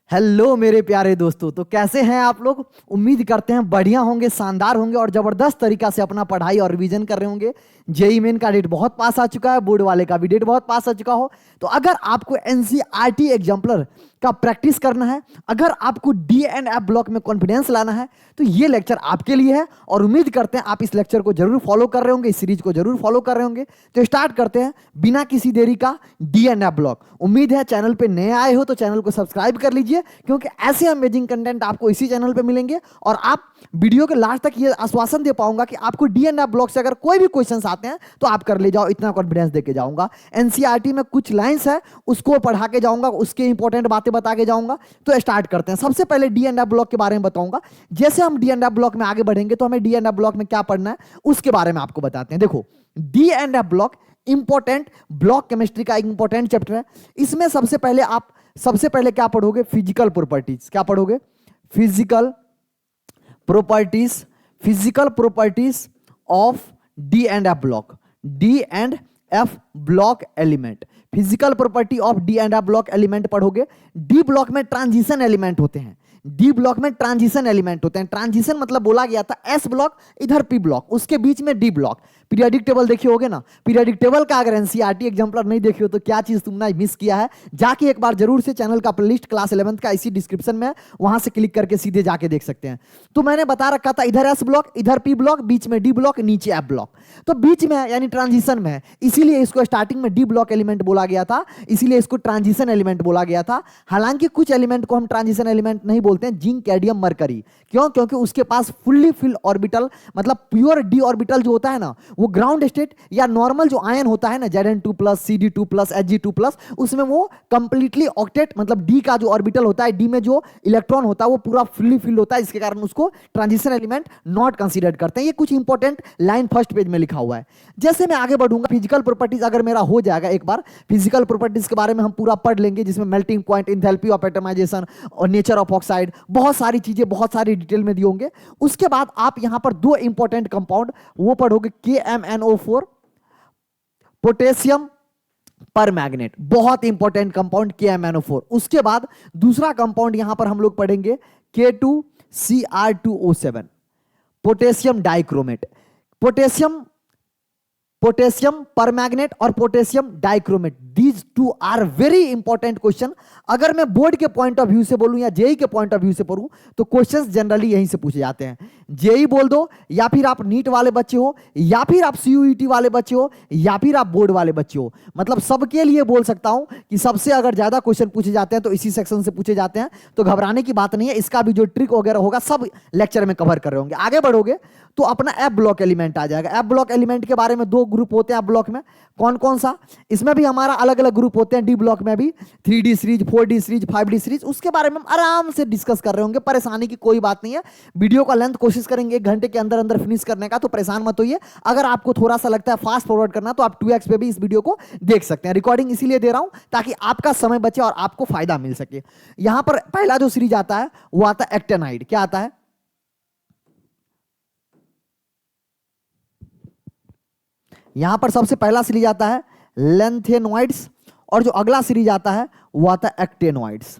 Hello मेरे प्यारे दोस्तों। तो कैसे हैं आप लोग? उम्मीद करते हैं बढ़िया होंगे, शानदार होंगे और जबरदस्त तरीका से अपना पढ़ाई और रिवीजन कर रहे होंगे। जेई मेन का डेट बहुत पास आ चुका है, बोर्ड वाले का भी डेट बहुत पास आ चुका हो। तो अगर आपको एनसीईआरटी एग्जाम्पलर का प्रैक्टिस करना है, अगर आपको डी एंड एफ ब्लॉक में कॉन्फिडेंस लाना है, तो ये लेक्चर आपके लिए है। और उम्मीद करते हैं आप इस लेक्चर को जरूर फॉलो कर रहे होंगे, इस सीरीज को जरूर फॉलो कर रहे होंगे। तो स्टार्ट करते हैं बिना किसी देरी का डी एंड एफ ब्लॉक। उम्मीद है चैनल पे नए आए हो तो चैनल को सब्सक्राइब कर लीजिए, क्योंकि ऐसे अमेजिंग कंटेंट आपको इसी चैनल पे मिलेंगे। और आप वीडियो के लास्ट तक ये आश्वासन दे पाऊंगा कि आपको डी एंड एफ ब्लॉक से अगर कोई भी क्वेश्चंस आते हैं तो आप कर ले जाओ, इतना कॉन्फिडेंस देके जाऊंगा। एनसीईआरटी में कुछ लाइंस है उसको पढ़ा के जाऊंगा, उसके इंपॉर्टेंट बातें बता के जाऊंगा। तो स्टार्ट करते हैं। सबसे पहले डी एंड एफ ब्लॉक के बारे में बताऊंगा। जैसे हम डी एंड एफ ब्लॉक में आगे बढ़ेंगे तो हमें डी एंड एफ ब्लॉक में क्या पढ़ना है उसके बारे में आपको बताते हैं। देखो, D and f block important block chemistry का इंपॉर्टेंट चैप्टर है। इसमें सबसे पहले क्या पढ़ोगे? Physical properties. क्या पढ़ोगे? Physical properties of d and f block, D and f block element. Physical property of d and f block element पढ़ोगे। डी ब्लॉक में ट्रांजिशन एलिमेंट होते हैं, डी ब्लॉक में ट्रांजिशन एलिमेंट होते हैं। ट्रांजिशन मतलब बोला गया था एस ब्लॉक इधर पी ब्लॉक, उसके बीच में डी ब्लॉक। पीरियोडिक टेबल देखिए होगे ना? पीरियोडिक टेबल का अगर एनसीईआरटी एग्जाम्पलर नहीं देखी हो तो क्या चीज तुमने मिस किया है। जाके एक बार जरूर से चैनल का प्लेलिस्ट क्लास 11th का इसी डिस्क्रिप्शन में, वहां से क्लिक करके सीधे जाके देख सकते हैं। तो मैंने बता रखा था इधर एस ब्लॉक इधर पी ब्लॉक, बीच में डी ब्लॉक, नीचे एफ ब्लॉक। तो बीच में यानी ट्रांजिशन में है, इसीलिए इसको स्टार्टिंग में डी ब्लॉक एलिमेंट बोला गया था, इसीलिए इसको ट्रांजिशन एलिमेंट बोला गया था। हालांकि कुछ एलिमेंट को हम ट्रांजिशन एलिमेंट नहीं बोलते हैं, जिंक, कैडमियम, मरकरी। क्यों? क्योंकि उसके पास फुल्ली फिल ऑर्बिटल, मतलब प्योर डी ऑर्बिटल जो होता है ना, वो ग्राउंड स्टेट या नॉर्मल जो आयन होता है ना, Zn2+, Cd2+, Hg2+, उसमें वो कंप्लीटली ऑक्टेट, मतलब डी का जो ऑर्बिटल होता है, डी में जो इलेक्ट्रॉन होता है वो पूरा फुल्ली फिल होता है, इसके कारण उसको ट्रांजिशन एलिमेंट नॉट कंसीडर करते हैं। ये कुछ इंपॉर्टेंट लाइन फर्स्ट पेज में लिखा हुआ है। जैसे मैं आगे बढ़ूंगा, फिजिकल प्रॉपर्टीज अगर मेरा हो जाएगा, एक बार फिजिकल प्रॉपर्टीज के बारे में हम पूरा पढ़ लेंगे, जिसमें melting point, enthalpy of atomisation और नेचर ऑफ ऑक्साइड, बहुत सारी चीजें बहुत सारी डिटेल में दी होंगे। उसके बाद आप यहां पर दो इंपॉर्टेंट कंपाउंड वो पढ़ोगे, KMnO4, पोटेशियम पर मैग्नेट, बहुत इंपॉर्टेंट कंपाउंड KMnO4। उसके बाद दूसरा कंपाउंड यहां पर हम लोग पढ़ेंगे K2Cr2O7, potassium dichromate. Potassium permanganate और potassium dichromate, these two are very important question. अगर मैं बोर्ड के पॉइंट ऑफ व्यू से बोलूं या जेई के पॉइंट ऑफ व्यू से पढ़ूं तो क्वेश्चंस जनरली यहीं से पूछे जाते हैं। जेई बोल दो, या फिर आप नीट वाले बच्चे हो, या फिर आप सीयूईटी वाले बच्चे हो, या फिर आप बोर्ड वाले बच्चे हो, मतलब सबके लिए बोल सकता हूं कि सबसे अगर ज्यादा क्वेश्चन पूछे जाते हैं तो इसी सेक्शन से पूछे जाते हैं। तो घबराने की बात नहीं है, इसका भी जो ट्रिक वगैरह होगा सब लेक्चर में कवर कर रहे होंगे। आगे बढ़ोगे तो अपना एफ ब्लॉक एलिमेंट आ जाएगा। एफ ब्लॉक एलिमेंट के बारे में दो ग्रुप होते हैं एफ ब्लॉक में। कौन कौन सा? इसमें भी हमारा अलग अलग ग्रुप होते हैं। डी ब्लॉक में भी 3D series, 4D series, 5D series, उसके बारे में हम आराम से डिस्कस कर रहे होंगे। परेशानी की कोई बात नहीं है। वीडियो का लेंथ कोशिश करेंगे 1 घंटे के अंदर अंदर फिनिश करने का, तो परेशान मत होइए। अगर आपको थोड़ा सा लगता है फास्ट फॉरवर्ड करना तो आप 2x पे भी इस वीडियो को देख सकते हैं। रिकॉर्डिंग इसीलिए दे रहा हूं ताकि आपका समय बचे और आपको फायदा मिल सके। यहां पर पहला जो सीरीज आता है वो आता है एक्टेनाइड। क्या आता है? यहां पर सबसे पहला सीरीज आता है लेंथेनॉइड्स, और जो अगला सीरीज आता है वो आता है एक्टेनॉइड्स।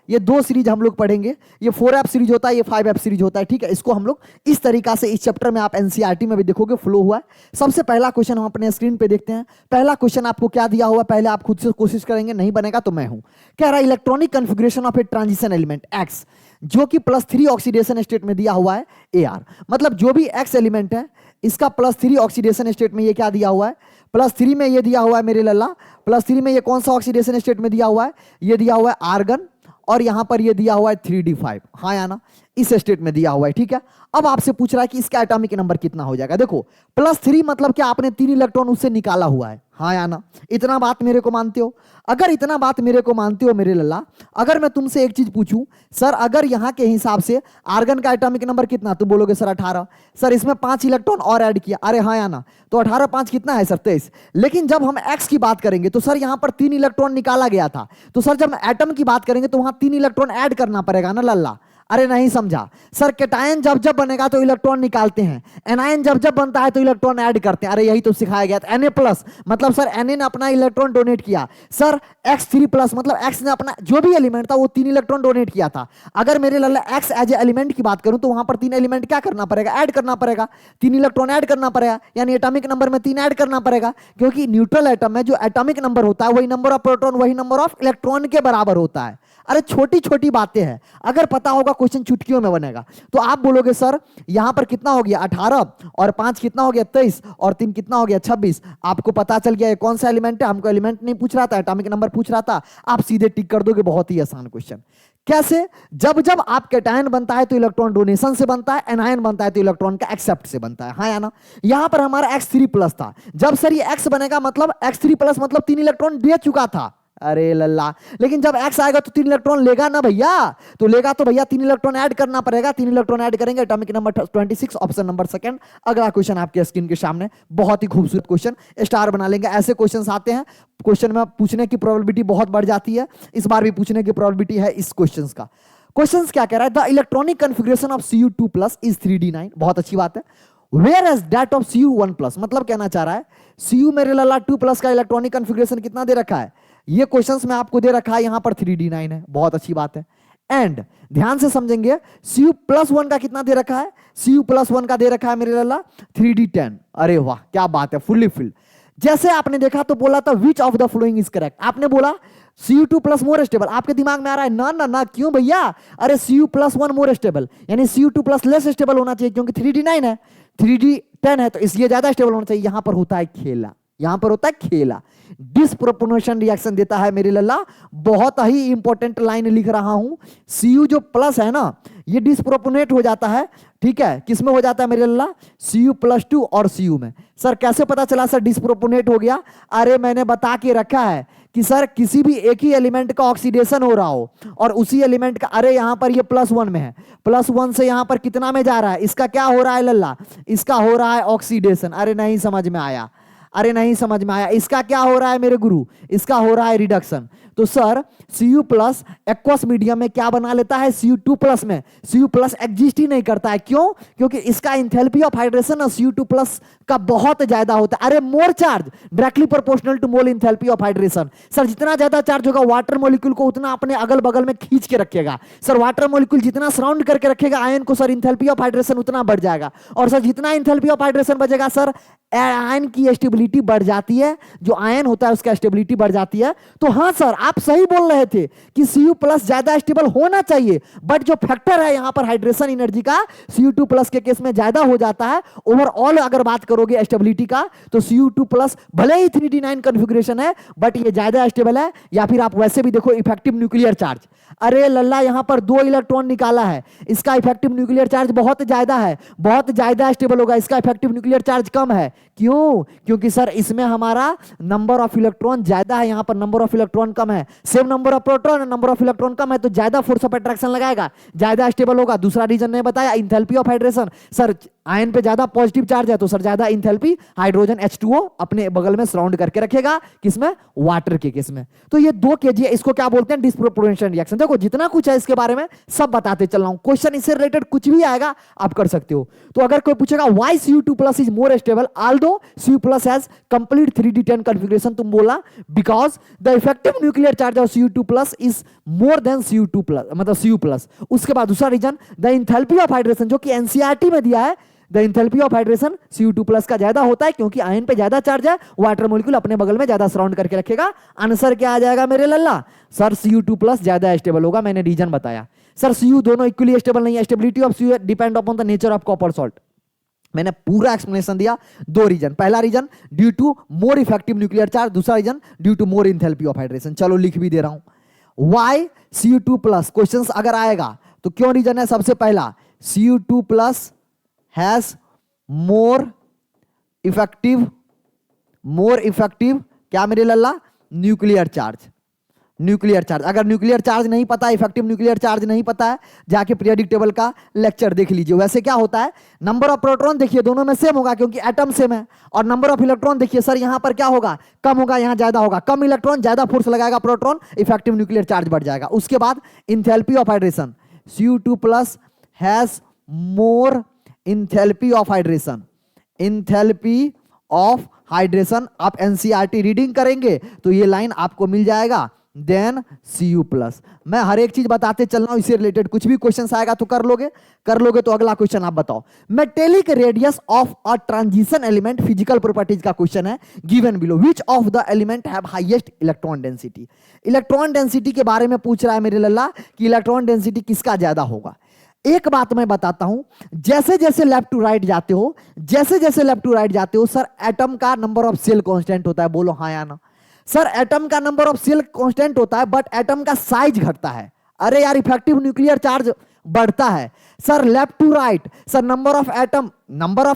ये दो सीरीज हम लोग पढ़ेंगे। ये 4F सीरीज होता है, ये 5F सीरीज होता है, ठीक है। इसको हम लोग इस तरीका से इस चैप्टर में आप एनसीईआरटी में भी देखोगे फ्लो हुआ है। सबसे पहला क्वेश्चन हम अपने स्क्रीन पे देखते हैं। पहला क्वेश्चन आपको क्या दिया हुआ, पहले आप खुद से कोशिश करेंगे, नहीं बनेगा तो मैं हूं। कह रहा है electronic configuration of a transition element X, जो कि +3 ऑक्सीडेशन स्टेट में दिया हुआ है AR। मतलब जो भी X एलिमेंट है इसका +3 ऑक्सीडेशन स्टेट में ये क्या दिया हुआ है, +3 में ये दिया हुआ है मेरे लल्ला। +3 में ये कौन सा ऑक्सीडेशन स्टेट में दिया हुआ है? ये दिया हुआ है आर्गन, और यहां पर ये दिया हुआ है 3D5। हाँ या ना? इस स्टेट में दिया हुआ है, ठीक है। अब आपसे पूछ रहा है कि इसका एटॉमिक नंबर कितना हो जाएगा। देखो, +3 मतलब क्या? आपने 3 इलेक्ट्रॉन उससे निकाला हुआ है। हाँ या ना? इतना बात मेरे को मानते हो? अगर इतना बात मेरे को मानते हो मेरे लल्ला, अगर मैं तुमसे एक चीज पूछूं, सर अगर यहां के हिसाब से आर्गन का एटॉमिक नंबर कितना, तुम बोलोगे सर 18। सर इसमें 5 इलेक्ट्रॉन और ऐड किया, अरे हाँ या ना? तो 18 5 कितना है सर? 23। लेकिन जब हम एक्स की बात करेंगे तो सर यहां पर 3 इलेक्ट्रॉन निकाला गया था, तो सर जब एटम की बात करेंगे तो वहां 3 इलेक्ट्रॉन ऐड करना पड़ेगा ना लल्ला। अरे नहीं समझा सर, कैटायन जब जब बनेगा तो इलेक्ट्रॉन निकालते हैं, एनायन जब जब बनता है तो इलेक्ट्रॉन ऐड करते हैं। अरे यही तो सिखाया गया था। Na+ मतलब सर Na ने अपना इलेक्ट्रॉन डोनेट किया, सर X3+ मतलब X ने अपना जो भी एलिमेंट था वो 3 इलेक्ट्रॉन डोनेट किया था। अगर मेरे लल्ला X एज ए एलिमेंट की बात करूं तो वहां पर 3 एलिमेंट क्या करना पड़ेगा, ऐड करना पड़ेगा, 3 इलेक्ट्रॉन ऐड करना पड़ेगा, यानी एटॉमिक नंबर में 3 ऐड करना पड़ेगा, क्योंकि न्यूट्रल एटम में जो एटॉमिक नंबर होता है वही नंबर ऑफ प्रोटॉन वही नंबर ऑफ इलेक्ट्रॉन के बराबर होता है। अरे छोटी छोटी बातें हैं, अगर पता होगा क्वेश्चन चुटकियों में बनेगा। तो आप बोलोगे सर यहां पर कितना हो गया 18 और 5 कितना हो गया 23 और 3 कितना हो गया 26। आपको पता चल गया ये कौन सा एलिमेंट है, हमको एलिमेंट नहीं पूछ रहा था, एटॉमिक नंबर पूछ रहा था, आप सीधे टिक कर दोगे। बहुत ही आसान क्वेश्चन। कैसे? जब जब आप कैटायन बनता है तो इलेक्ट्रॉन डोनेशन से बनता है, एनायन बनता है तो इलेक्ट्रॉन का एक्सेप्ट से बनता है, हाँ या ना। यहां पर हमारा X3+ था, जब सर ये X बनेगा मतलब X3+ मतलब 3 इलेक्ट्रॉन दे चुका था। अरे लल्ला, लेकिन जब X आएगा तो 3 इलेक्ट्रॉन लेगा ना भैया, तो लेगा तो भैया 3 इलेक्ट्रॉन ऐड करना पड़ेगा, 3 इलेक्ट्रॉन ऐड करेंगे, atomic number 26, option number second. अगला क्वेश्चन आपके स्क्रीन के सामने, बहुत ही खूबसूरत क्वेश्चन, स्टार बना लेंगे। ऐसे क्वेश्चन आते हैं, क्वेश्चन में पूछने की प्रोबेबिलिटी बहुत बढ़ जाती है, इस बार भी पूछने की प्रोबेबिलिटी है इस क्वेश्चन का। क्वेश्चन क्या कह रहा है, the electronic configuration of Cu2+ is 3d9, बहुत अच्छी बात है। Where as that of Cu1+, मतलब कहना चाह रहा है Cu मेरे लल्ला 2+ का इलेक्ट्रॉनिक कॉन्फ़िगरेशन कितना दे रखा है, ये क्वेश्चंस में आपको दे रखा है, यहां पर 3d9 है, बहुत अच्छी बात है। एंड ध्यान से समझेंगे, Cu+1 का कितना दे रखा है, Cu+1 का दे रखा है मेरे लल्ला 3d10। अरे वाह क्या बात है, फुल्ली फिल्ड। जैसे आपने देखा तो बोला था विच of the following is correct, आपने बोला Cu2+ मोर स्टेबल, आपके दिमाग में आ रहा है ना ना ना, क्यों भैया, अरे Cu+1 मोर स्टेबल, यानी Cu2+ लेस स्टेबल होना चाहिए, क्योंकि 3d9 है 3d10 है तो इसलिए ज्यादा स्टेबल होना चाहिए। यहां पर होता है खेला, यहां पर होता है खेला, डिस्प्रोपोर्शनल रिएक्शन देता है मेरे लल्ला। बहुत ही इंपॉर्टेंट लाइन लिख रहा हूं, Cu जो प्लस है ना ये डिस्प्रोपोर्शनेट हो जाता है, ठीक है, किसमें हो जाता है मेरे लल्ला, Cu+2 और Cu में। सर कैसे पता चला सर डिस्प्रोपोर्शनेट हो गया, अरे मैंने बता के रखा है कि सर किसी भी एक ही एलिमेंट का ऑक्सीडेशन हो रहा हो और उसी एलिमेंट का, अरे यहां पर ये +1 में है, +1 से यहां पर कितना में जा रहा है, इसका क्या हो रहा है लल्ला, इसका हो रहा है ऑक्सीडेशन। अरे नहीं समझ में आया, अरे नहीं समझ में आया, इसका क्या हो रहा है मेरे गुरु, इसका हो रहा है रिडक्शन। तो सर Cu+ एक्वस मीडियम में क्या बना लेता है, Cu2+ में Cu+ एग्जिस्ट ही नहीं करता है, क्यों, क्योंकि इसका इंथैल्पी ऑफ हाइड्रेशन Cu2+ का बहुत ज्यादा होता है। अरे more charge directly proportional to more enthalpy of hydration. Sir जितना ज्यादा चार्ज होगा वाटर मॉलिक्यूल को उतना अपने अगल बगल में खींच के रखेगा। सर वाटर मॉलिक्यूल जितना सराउंड करके रखेगा आयन को, सर इंथैल्पी ऑफ हाइड्रेशन उतना बढ़ जाएगा, और सर जितना इंथैल्पी ऑफ हाइड्रेशन बढ़ेगा सर आयन की स्टेबिलिटी बढ़ जाती है, जो आयन होता है उसका स्टेबिलिटी बढ़ जाती है। तो हाँ सर आप सही बोल रहे थे कि Cu+ ज्यादा स्टेबल होना चाहिए, बट जो फैक्टर है यहां पर हाइड्रेशन एनर्जी का Cu2+ के केस में ज्यादा हो जाता है। ओवरऑल अगर बात करोगे स्टेबिलिटी का तो Cu2+ भले ही 3d9 कॉन्फ़िगरेशन है बट ये ज्यादा स्टेबल है। या फिर आप वैसे भी देखो इफेक्टिव न्यूक्लियर चार्ज, अरे लल्ला यहां पर 2 इलेक्ट्रॉन निकाला है, इसका इफेक्टिव न्यूक्लियर चार्ज बहुत ज्यादा है, बहुत ज्यादा स्टेबल होगा, इसका इफेक्टिव न्यूक्लियर चार्ज कम है, क्यों, क्योंकि सर इसमें हमारा नंबर ऑफ इलेक्ट्रॉन ज्यादा है, यहां पर नंबर ऑफ इलेक्ट्रॉन कम है। Same number of proton, number of electron कम है तो ज्यादा फोर्स ऑफ अट्रैक्शन लगाएगा, ज्यादा स्टेबल होगा। दूसरा रीजन ने बताया enthalpy of hydration, sir ion पे ज्यादा पॉजिटिव चार्ज है तो सर ज्यादा इंथैल्पी हाइड्रोजन H2O अपने बगल में सराउंड करके रखेगा, किसमें, वाटर के केस में। तो ये 2 kg है, इसको क्या बोलते हैं, डिस्प्रोपोर्शनल रिएक्शन। देखो जितना कुछ है इसके बारे में सब बताते चल रहा हूं, क्वेश्चन इससे रिलेटेड कुछ भी आएगा आप कर सकते हो। तो अगर कोई पूछेगा why Cu2+ is more stable although Cu+ has complete 3d10 configuration, तुम बोला because the effective nuclear charge of Cu2+ is more than Cu2+, मतलब Cu+। उसके बाद दूसरा reason the enthalpy of hydration, जो कि एनसीईआरटी में दिया है, the enthalpy of hydration Cu2+ का ज्यादा होता है क्योंकि आयन पे ज्यादा चार्ज है, वाटर मॉलिक्यूल अपने बगल में ज्यादा सराउंड करके रखेगा। आंसर क्या आ जाएगा मेरे लल्ला, सर Cu2+ ज्यादा स्टेबल होगा, मैंने रीजन बताया। सर Cu दोनों इक्वली स्टेबल नहीं है, stability of Cu depend upon the nature of copper salt. मैंने पूरा एक्सप्लेनेशन दिया, 2 रीजन, पहला reason due to more effective nuclear charge, दूसरा reason due to more enthalpy of hydration. चलो लिख भी दे रहा हूं, व्हाई Cu2+ क्वेश्चंस अगर आएगा तो क्यों रीजन है, सबसे पहला Cu2+ हैज मोर इफेक्टिव क्या मेरे लल्ला, न्यूक्लियर चार्ज। न्यूक्लियर चार्ज, अगर न्यूक्लियर चार्ज नहीं पता, इफेक्टिव न्यूक्लियर चार्ज नहीं पता है, जाके पीरियोडिक टेबल का लेक्चर देख लीजिए। वैसे क्या होता है, नंबर ऑफ प्रोटॉन देखिए दोनों में सेम होगा क्योंकि एटम सेम है, और नंबर ऑफ इलेक्ट्रॉन देखिए सर यहां पर क्या होगा, कम होगा, यहां ज्यादा होगा। कम इलेक्ट्रॉन ज्यादा फोर्स लगाएगा प्रोटॉन, इफेक्टिव न्यूक्लियर चार्ज बढ़ जाएगा। उसके बाद enthalpy of hydration, Cu2+ has more enthalpy of hydration, enthalpy of hydration. आप एनसीईआरटी रीडिंग करेंगे तो ये लाइन आपको मिल जाएगा, देन Cu+। मैं हर एक चीज बताते चल रहा हूं, इससे रिलेटेड कुछ भी क्वेश्चन आएगा तो कर लोगे तो अगला क्वेश्चन आप बताओ। Metallic radius of a transition element, physical properties का क्वेश्चन है, given below which of the element have highest electron density. Electron density के बारे में पूछ रहा है मेरे लल्ला कि इलेक्ट्रॉन डेंसिटी किसका ज्यादा होगा। एक बात मैं बताता हूं, जैसे जैसे लेफ्ट टू राइट जाते हो, सर एटम का नंबर ऑफ सेल कांस्टेंट होता है, बोलो हाँ या ना। सर एटम का नंबर ऑफ सेल कांस्टेंट होता है, बट एटम का साइज घटता है। अरे यार, इफेक्टिव न्यूक्लियर चार्ज बढ़ता है। Sir left to right, sir number of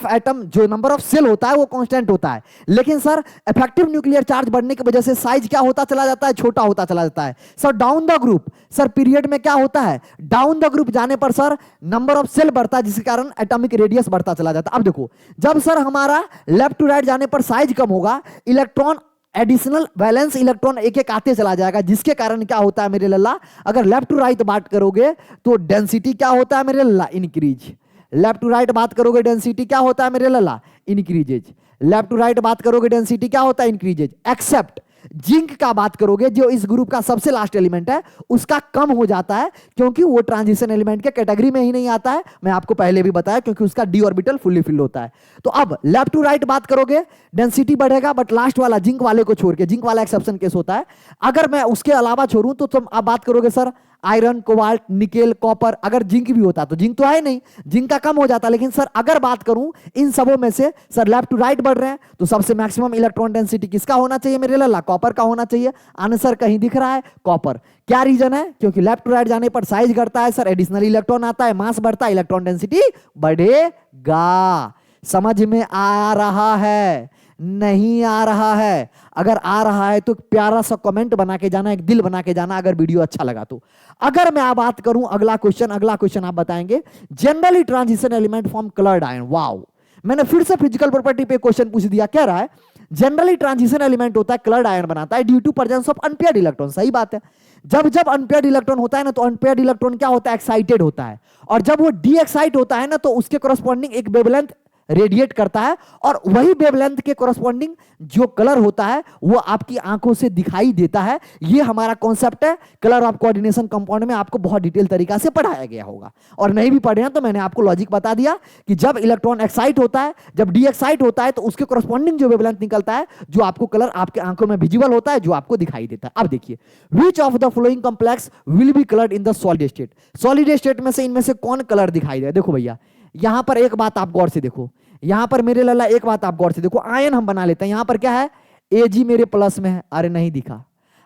atom जो नंबर ऑफ सेल होता है वो कांस्टेंट होता है, लेकिन सर इफेक्टिव न्यूक्लियर चार्ज बढ़ने की वजह से साइज क्या होता चला जाता है, छोटा होता चला जाता है। Sir down the group, sir period में क्या होता है, डाउन द ग्रुप जाने पर सर नंबर ऑफ सेल बढ़ता है, जिसके कारण एटॉमिक रेडियस बढ़ता चला जाता है। अब देखो, जब सर हमारा लेफ्ट टू राइट जाने पर साइज कम होगा, इलेक्ट्रॉन एडिशनल वैलेंस इलेक्ट्रॉन एक एक आते चला जाएगा, जिसके कारण क्या होता है मेरे लल्ला, अगर लेफ्ट टू राइट बात करोगे तो डेंसिटी क्या होता है मेरे लल्ला, इंक्रीज। लेफ्ट टू राइट बात करोगे डेंसिटी क्या होता है मेरे लल्ला, इंक्रीजेज। लेफ्ट टू राइट बात करोगे डेंसिटी क्या होता है, इंक्रीजेज। एक्सेप्ट जिंक का बात करोगे, जो इस ग्रुप का सबसे लास्ट एलिमेंट है, उसका कम हो जाता है, क्योंकि वो ट्रांजिशन एलिमेंट के कैटेगरी में ही नहीं आता है। मैं आपको पहले भी बताया, क्योंकि उसका डी ऑर्बिटल फुल्ली फिल होता है। तो अब लेफ्ट टू राइट बात करोगे डेंसिटी बढ़ेगा, बट लास्ट वाला जिंक वाले को छोड़ के, जिंक वाला एक्सेप्शन केस होता है। अगर मैं उसके अलावा छोड़ूं तो तुम आप बात करोगे sir iron, cobalt, nickel, copper, अगर जिंक भी होता तो जिंक तो है नहीं, जिंक का कम हो जाता। लेकिन सर अगर बात करूं इन सबों में से, सर लेफ्ट टू राइट बढ़ रहे हैं, तो सबसे मैक्सिमम इलेक्ट्रॉन डेंसिटी किसका होना चाहिए मेरे लल्ला, कॉपर का होना चाहिए। आंसर कहीं दिख रहा है कॉपर। क्या रीजन है, क्योंकि लेफ्ट टू राइट जाने पर साइज घटता है सर, एडिशनल इलेक्ट्रॉन आता है, मास बढ़ता है, इलेक्ट्रॉन डेंसिटी बढ़ेगा। समझ में आ रहा है, नहीं आ रहा है? अगर आ रहा है तो प्यारा सा कमेंट बना के जाना, एक दिल बना के जाना अगर वीडियो अच्छा लगा तो। अगर मैं बात करूं अगला क्वेश्चन आप बताएंगे, generally transition element form coloured ion. Wow, मैंने फिर से फिजिकल प्रॉपर्टी पे क्वेश्चन पूछ दिया। कह रहा है जनरली ट्रांजिशन एलिमेंट होता है, कलर्ड आयन बनाता है due to presence of unpaired electron. सही बात है। जब अनपेयर्ड इलेक्ट्रॉन होता है ना, तो अनपेयर्ड इलेक्ट्रॉन क्या होता है, एक्साइटेड होता है, और जब वो डी एक्साइट होता है ना, तो उसके कॉरस्पॉन्डिंग एक वेवलेंथ रेडिएट करता है, और वही वेवलेंथ के कॉरस्पॉन्डिंग जो कलर होता है वो आपकी आंखों से दिखाई देता है। ये हमारा कॉन्सेप्ट है, कलर ऑफ कोऑर्डिनेशन कंपाउंड में आपको बहुत डिटेल तरीका से पढ़ाया गया होगा। और नहीं भी पढ़े हैं तो मैंने आपको लॉजिक बता दिया कि जब इलेक्ट्रॉन एक्साइट होता है, जब डी एक्साइट होता है, तो उसके कॉरस्पॉन्डिंग जो वेवलेंथ निकलता है, जो आपको कलर आपके आंखों में विजिबल होता है, जो आपको दिखाई देता है। अब देखिए, विच of the following complex will be coloured in the solid state. Solid state में से इनमें से कौन कलर दिखाई दे? देखो भैया, यहां पर एक बात आप गौर से देखो, यहां पर मेरे लल्ला एक बात आप गौर से देखो, आयन हम बना लेते हैं। यहां पर क्या है, Ag मेरे प्लस में है, अरे नहीं दिखा,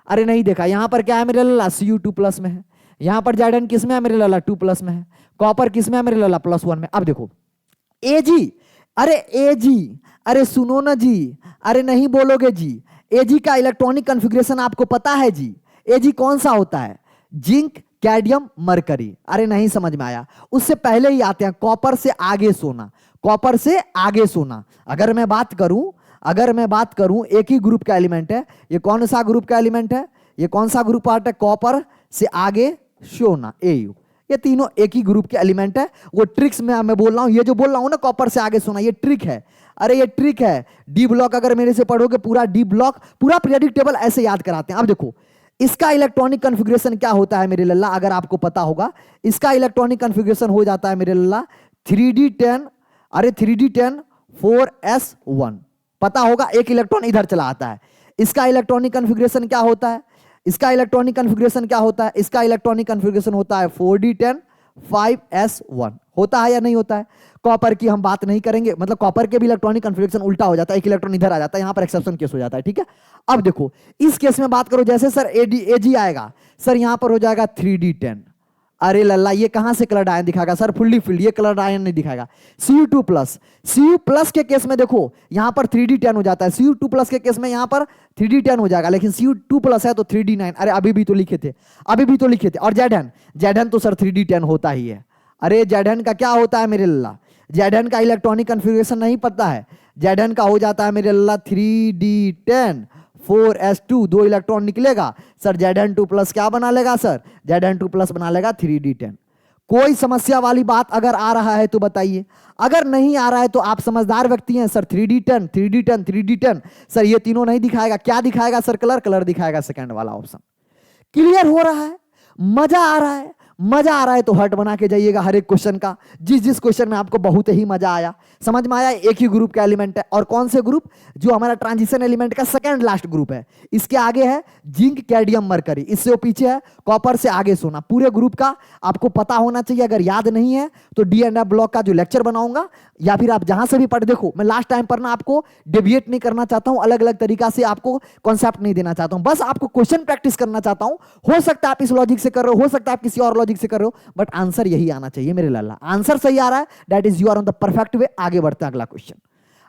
अरे नहीं देखा। यहां पर क्या है मेरे लल्ला, Cu2+ में है। यहां पर Zn किस में है मेरे लल्ला, 2+ में है। कॉपर किस में है मेरे लल्ला, +1 में। अब देखो Ag, अरे सुनो ना जी, अरे नहीं बोलोगे जी। Ag का इलेक्ट्रॉनिक कॉन्फ़िगरेशन आपको पता है जी। Ag कौन सा होता है, जिंक, कैडमियम, मरकरी। अरे नहीं समझ में आया, उससे पहले ही आते हैं कॉपर से आगे सोना, कॉपर से आगे सोना। अगर मैं बात करूं एक ही ग्रुप का एलिमेंट है, ये कौन सा ग्रुप का एलिमेंट है, ये कौन सा ग्रुप पार्ट है, कॉपर से आगे सोना, Au। ये तीनों एक ही ग्रुप के एलिमेंट है। वो ट्रिक्स में मैं बोल रहा हूं, ये जो बोल रहा हूं ना कॉपर से आगे सोना, ये ट्रिक है। अरे ये ट्रिक है, डी ब्लॉक अगर मेरे से पढ़ोगे, पूरा डी ब्लॉक, पूरा पीरियोडिक टेबल ऐसे याद कराते हैं। अब देखो इसका इलेक्ट्रॉनिक कॉन्फ़िगरेशन क्या होता है मेरे लल्ला, अगर आपको पता होगा, इसका इलेक्ट्रॉनिक कॉन्फ़िगरेशन हो जाता है मेरे लल्ला 3d10, अरे 3d10 4s1। पता होगा, एक इलेक्ट्रॉन इधर चला आता है। इसका इलेक्ट्रॉनिक कॉन्फ़िगरेशन क्या होता है, इसका इलेक्ट्रॉनिक कॉन्फ़िगरेशन क्या होता है, इसका इलेक्ट्रॉनिक कॉन्फ़िगरेशन होता है 4d10 5s1। होता है या नहीं होता है? कॉपर की हम बात नहीं करेंगे, मतलब कॉपर के भी इलेक्ट्रॉनिक कॉन्फ़िगरेशन उल्टा हो जाता है, एक इलेक्ट्रॉन इधर आ जाता है, यहां पर एक्सेप्शन केस हो जाता है। ठीक है, अब देखो इस केस में बात करो, जैसे सर Ag आएगा, सर यहां पर हो जाएगा 3d10। अरे लल्ला, ये कहां से कलर्ड आयन दिखाएगा सर, फुल्ली फिल्ड, ये कलर्ड आयन नहीं दिखाएगा। Cu2+ के केस में देखो यहां पर 3d10 हो जाता है, Cu2+ के केस में यहां पर 3d10 हो जाएगा, लेकिन Cu2+ है तो 3d9। अरे अभी भी तो लिखे थे, और Zn तो सर 3d10 होता ही है। अरे Zn का क्या होता है मेरे लल्ला, Zn का इलेक्ट्रॉनिक कॉन्फ़िगरेशन नहीं पता है, Zn का हो जाता है मेरे लल्ला 3d10 4s2, 2 इलेक्ट्रॉन निकलेगा सर, Zn2+ क्या बना लेगा सर, Zn2+ बना लेगा 3d10। कोई समस्या वाली बात अगर आ रहा है तो बताइए, अगर नहीं आ रहा है तो आप समझदार व्यक्ति हैं। Sir 3D10 3D10 3D10, sir ये तीनों नहीं दिखाएगा, क्या दिखाएगा सर? कलर, कलर दिखाएगा, सेकंड वाला ऑप्शन। क्लियर हो रहा है? मजा आ रहा है? मजा आ रहा है तो हर्ट बना के जाइएगा हर एक क्वेश्चन का। जिस जिस क्वेश्चन में आपको बहुत ही मजा आया, समझ में आया, एक ही ग्रुप का एलिमेंट है। और कौन से ग्रुप? जो हमारा ट्रांजिशन एलिमेंट का सेकंड लास्ट ग्रुप है। इसके आगे है जिंक, कैडमियम, मरकरी, इससे वो पीछे है कॉपर, से आगे सोना। पूरे ग्रुप का आपको पता होना चाहिए। अगर याद नहीं है तो डी एंड एफ ब्लॉक का जो लेक्चर बनाऊंगा, या फिर आप जहां से भी पढ़, देखो मैं लास्ट टाइम पर ना आपको डेविएट नहीं करना चाहता हूं, अलग अलग तरीका से आपको कॉन्सेप्ट नहीं देना चाहता हूं, बस आपको क्वेश्चन प्रैक्टिस करना चाहता हूं। हो सकता है आप इस लॉजिक से कर रहे हो सकता है आप किसी और लॉजिक से कर रहे हो, बट आंसर यही आना चाहिए मेरे लल्ला। आंसर सही आ रहा है, that is you are on the perfect way. आगे बढ़ते हैं अगला क्वेश्चन।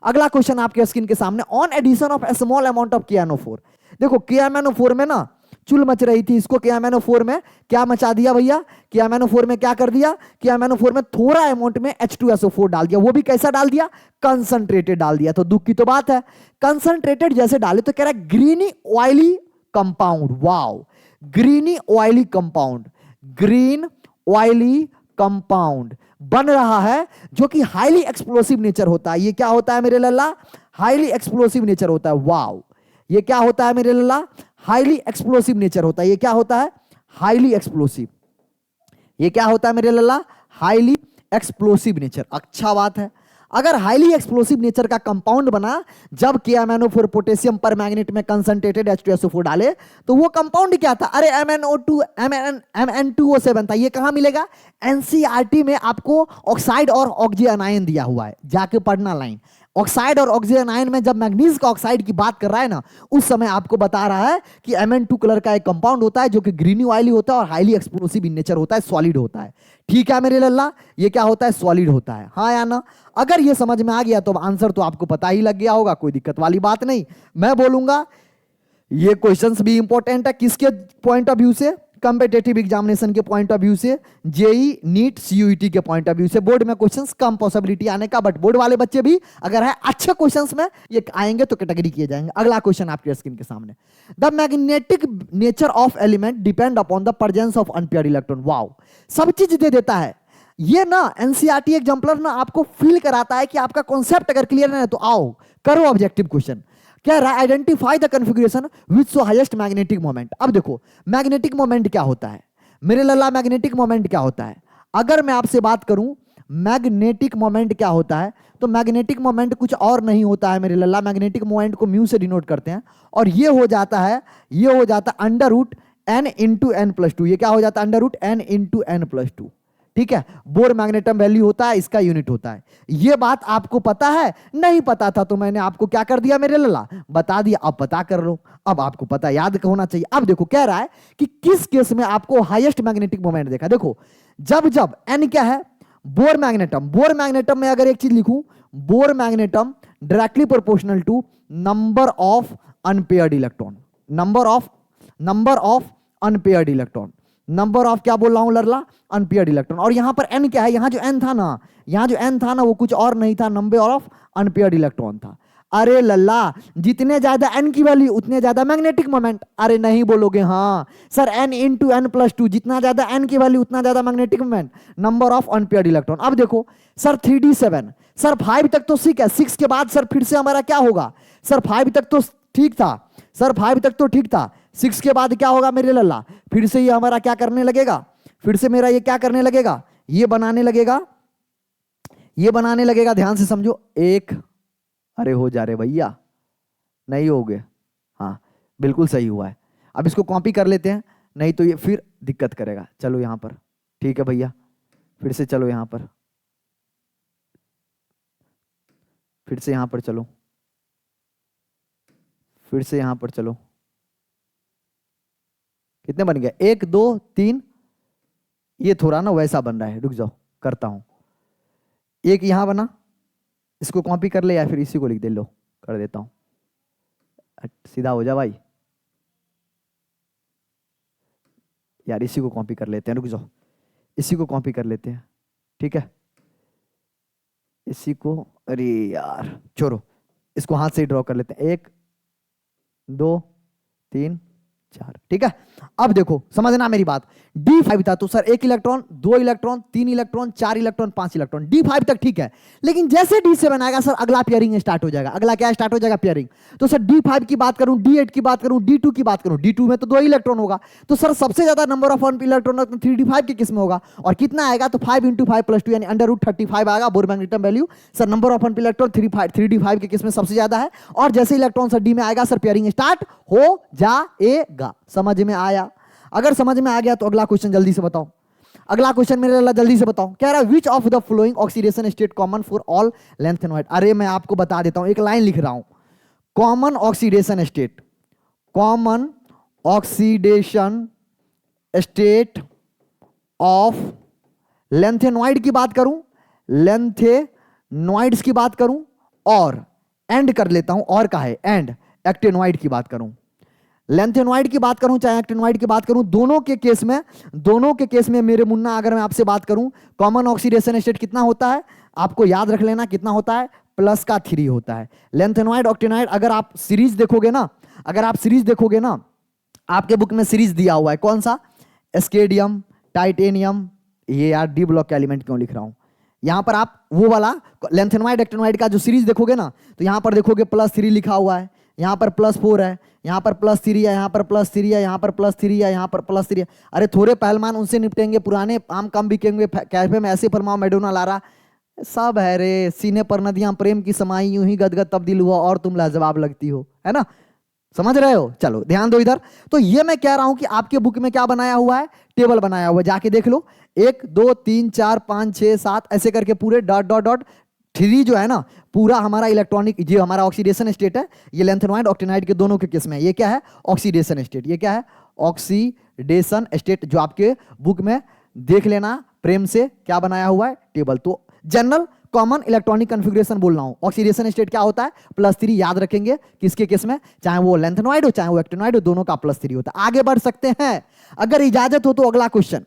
अगला क्वेश्चन आपके स्क्रीन के सामने, on addition of a small amount of KNO4। देखो KMnO4 में ना चुल मच रही थी, इसको KMnO4 में क्या मचा दिया भैया? KMnO4 में क्या कर दिया? KMnO4 में थोड़ा अमाउंट में H2SO4 डाल दिया। वो भी कैसा डाल दिया? कंसंट्रेटेड डाल दिया। तो दुख की तो बात है, कंसंट्रेटेड जैसे डाले तो कह रहा है greeny oily compound. Wow, greeny oily compound, green oily compound बन रहा है, जो कि हाईली एक्सप्लोसिव नेचर होता है। ये क्या होता है मेरे लल्ला? हाईली एक्सप्लोसिव नेचर होता है। वाओ, ये क्या होता है मेरे लल्ला? हाईली एक्सप्लोसिव नेचर होता है। ये क्या होता है? Highly explosive. ये क्या होता है मेरे लल्ला? Highly explosive nature. अच्छा बात है, अगर हाईली एक्सप्लोसिव नेचर का कंपाउंड बना जब KMnO4 पोटेशियम पर मैग्नेट में कंसंट्रेटेड H2SO4 डाले, तो वो कंपाउंड क्या था? अरे MnO2 Mn2O7 था। ये कहां मिलेगा? NCERT में आपको ऑक्साइड और ऑक्सीजन आयन दिया हुआ है, जाके पढ़ना लाइन। ऑक्साइड और ऑक्सीजन आयन में जब मैग्नीज का ऑक्साइड की बात कर रहा है ना, उस समय आपको बता रहा है कि Mn2 कलर का एक कंपाउंड होता है जो कि ग्रीनी ऑयली होता है और हाईली एक्सप्लोसिव इन नेचर होता है, सॉलिड होता है। ठीक है मेरे लल्ला, ये क्या होता है? सॉलिड होता है, हाँ या ना? अगर ये समझ में आ गया तो आंसर तो आपको पता ही लग गया होगा, कोई दिक्कत वाली बात नहीं। मैं बोलूंगा ये क्वेश्चंस भी इंपॉर्टेंट है, किसके पॉइंट ऑफ व्यू से? कंपेटेटिव एग्जामिनेशन के पॉइंट ऑफ व्यू से, जेई, नीट, CUET के पॉइंट ऑफ व्यू से। बोर्ड में क्वेश्चंस कम पॉसिबिलिटी आने का, बट बोर्ड वाले बच्चे भी अगर है अच्छे क्वेश्चंस में ये आएंगे तो कैटेगरी किए जाएंगे। अगला क्वेश्चन आपके स्क्रीन के सामने, the magnetic nature of element depend upon the presence of unpaired electron. Wow, सब चीज दे देता है ये ना। NCERT एग्जाम्पलर ना आपको फील कराता है कि आपका कॉन्सेप्ट अगर क्लियर है तो आओ करो ऑब्जेक्टिव क्वेश्चन। क्या रहा? Identify the configuration which show highest magnetic moment. अब देखो मैग्नेटिक मोमेंट क्या होता है मेरे लल्ला? मैग्नेटिक मोमेंट क्या होता है? अगर मैं आपसे बात करूं मैग्नेटिक मोमेंट क्या होता है, तो मैग्नेटिक मोमेंट कुछ और नहीं होता है मेरे लल्ला। मैग्नेटिक मोमेंट को म्यू से डिनोट करते हैं, और ये हो जाता है √N × N+2। ये क्या हो जाता है? √N × N+2। ठीक है, बोर मैग्नेटम वैल्यू होता है, इसका यूनिट होता है। ये बात आपको पता है? नहीं पता था तो मैंने आपको क्या कर दिया मेरे लल्ला? बता दिया। अब पता कर लो, अब आपको पता याद होना चाहिए। अब देखो कह रहा है कि किस केस में आपको हाईएस्ट मैग्नेटिक मोमेंट देखा। देखो जब जब N क्या है? बोर मैग्नेटम। बोर मैग्नेटम में अगर एक चीज लिखूं, Bohr magneton directly proportional to number of unpaired electron. Number of unpaired electron, number of क्या बोल रहा हूं लड़ला? Unpaired electron. और यहां पर N क्या है? यहां जो N था ना, वो कुछ और नहीं था, नंबर ऑफ अनपेयर्ड इलेक्ट्रॉन था। अरे लल्ला, जितने ज्यादा N की वैल्यू उतने ज्यादा मैग्नेटिक मोमेंट। अरे नहीं बोलोगे? हाँ सर, N × N+2, जितना ज्यादा N की वैल्यू उतना ज्यादा magnetic moment, number of unpaired electron. अब देखो सर 3D7, सर 5 तक तो ठीक है, 6 के बाद सर फिर से हमारा क्या होगा? सर 5 तक तो ठीक था, सर 5 तक तो ठीक था, 6 के बाद क्या होगा मेरे लल्ला? फिर से ये हमारा क्या करने लगेगा? फिर से मेरा ये क्या करने लगेगा? ये बनाने लगेगा, ध्यान से समझो। एक, अरे हो जा रहे भैया, नहीं हो गए? हाँ बिल्कुल सही हुआ है। अब इसको कॉपी कर लेते हैं, नहीं तो ये फिर दिक्कत करेगा। चलो यहां पर, ठीक है भैया, फिर से चलो यहां पर, फिर से यहां पर चलो, फिर से यहां पर चलो। कितने बन गए? 1 2 3। ये थोड़ा ना वैसा बन रहा है, रुक जाओ करता हूं। एक यहां बना, इसको कॉपी कर ले या फिर इसी को लिख दे। लो कर देता हूं, सीधा हो जा भाई। यार इसी को कॉपी कर लेते हैं, रुक जाओ, इसी को कॉपी कर लेते हैं, ठीक है? इसी को, अरे यार छोड़ो, इसको हाथ से ही ड्रॉ कर लेते हैं। 1 2 3 4, ठीक है। अब देखो समझना मेरी बात, D5 था तो sir 1 electron, 2 electron, 3 electron, 4 electron, 5 electron, D5 तक ठीक है। लेकिन जैसे D7 आएगा सर अगला पेयरिंग स्टार्ट हो जाएगा। अगला क्या स्टार्ट हो जाएगा? पेयरिंग। तो सर D5 की बात करूं, D8 की बात करूं, D2 की बात करूं, D2 में तो 2 इलेक्ट्रॉन होगा, तो सर सबसे ज्यादा नंबर ऑफ इलेक्ट्रॉन 3D5 के किस में होगा, और कितना आएगा? तो 5 × 5 + 2 यानी √35 आएगा Bohr magneton value. Sir number of electron 3D5 के किस में सबसे ज्यादा है, और जैसे इलेक्ट्रॉन सर डी में आएगा सर पेयरिंग स्टार्ट हो जाएगा। समझ में आया? अगर समझ में आ गया तो अगला क्वेश्चन जल्दी से बताओ। अगला क्वेश्चन मेरे लिए जल्दी से बताओ, कह रहा है which of the flowing oxidation state common for all length and wide. अरे मैं आपको बता देता हूं, एक लाइन लिख रहा हूं, common oxidation state, common oxidation state of lanthanoid की बात करूं, लेंथेनॉइड्स की बात करूं, और एंड कर लेता हूं, और कहा है एंड एक्टिनॉइड की बात करूं, लेंथेनॉइड की बात करूं चाहे एक्टिनॉइड की बात करूं, दोनों के केस में मेरे मुन्ना अगर मैं आपसे बात करूं, कॉमन ऑक्सीडेशन स्टेट कितना होता है आपको याद रख लेना, कितना होता है? +3 होता है। लेंथेनॉइड ऑक्टिनॉइड अगर आप सीरीज देखोगे ना, आपके बुक में सीरीज दिया हुआ है, कौन सा? स्केडियम, टाइटेनियम, ये यार डी ब्लॉक का एलिमेंट क्यों लिख रहा हूं, यहां पर आप वो वाला लेंथेनॉइड एक्टिनॉइड का जो सीरीज देखोगे ना, तो यहां पर देखोगे +3 लिखा हुआ है, यहां पर +4 है, यहां पर +3 है, यहां पर +3 है, यहां पर +3 है, यहां पर +3 है। अरे थोड़े पहलवान उनसे निपटेंगे, पुराने आम कम बिकेंगे, कैफे में ऐसे फरमाओ मैडोना ला रहा, सब है रे। सीने पर नदियां प्रेम की समाई, यूं ही गदगद तब्दील हुआ और तुम लाजवाब लगती हो, है ना? समझ रहे हो? चलो ध्यान दो इधर। तो ये मैं कह रहा हूं कि आपके बुक में क्या बनाया हुआ है? टेबल बनाया हुआ है, जाके देख लो। 1 2 3 4 5 6 7 ऐसे करके पूरे डॉट डॉट डॉट 3 जो है ना, पूरा हमारा इलेक्ट्रॉनिक, ये हमारा ऑक्सीडेशन स्टेट है, ये लेंथेनॉइड ऑक्टिनाइड के दोनों के केस में है। ये क्या है? Oxidation state. ये क्या है? ऑक्सीडेशन स्टेट, जो आपके बुक में देख लेना प्रेम से क्या बनाया हुआ है? टेबल। तो जनरल कॉमन इलेक्ट्रॉनिक कॉन्फ़िगरेशन बोल रहा हूं। ऑक्सीडेशन स्टेट क्या होता है? +3 याद रखेंगे, किसके केस में? चाहे वो लेंथेनॉइड हो चाहे वो एक्टिनॉइड हो, दोनों का +3 होता है। आगे बढ़ सकते हैं अगर इजाजत हो तो अगला क्वेश्चन,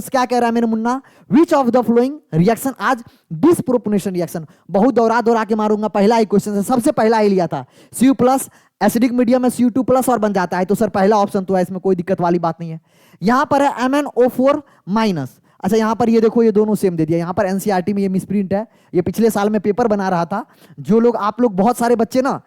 क्या कह रहा है मेरे मुन्ना? विच ऑफ द फ्लोइंग रिएक्शन, आज डिसप्रोपोर्शनल रिएक्शन, बहुत दौरा के मारूंगा, पहला ही क्वेश्चन है, सबसे पहला ही लिया था। Cu+ एसिडिक मीडियम में Cu2+ और बन जाता है, तो सर पहला ऑप्शन तो है, इसमें कोई दिक्कत वाली बात नहीं है। यहां पर है MnO4-। अच्छा यहां पर ये देखो, ये दोनों सेम दे दिया। यहां पर एनसीईआरटी में ये मिसप्रिंट है, ये पिछले साल में पेपर बना रहा था, जो लोग आप लोग बहुत सारे बच्चे ना,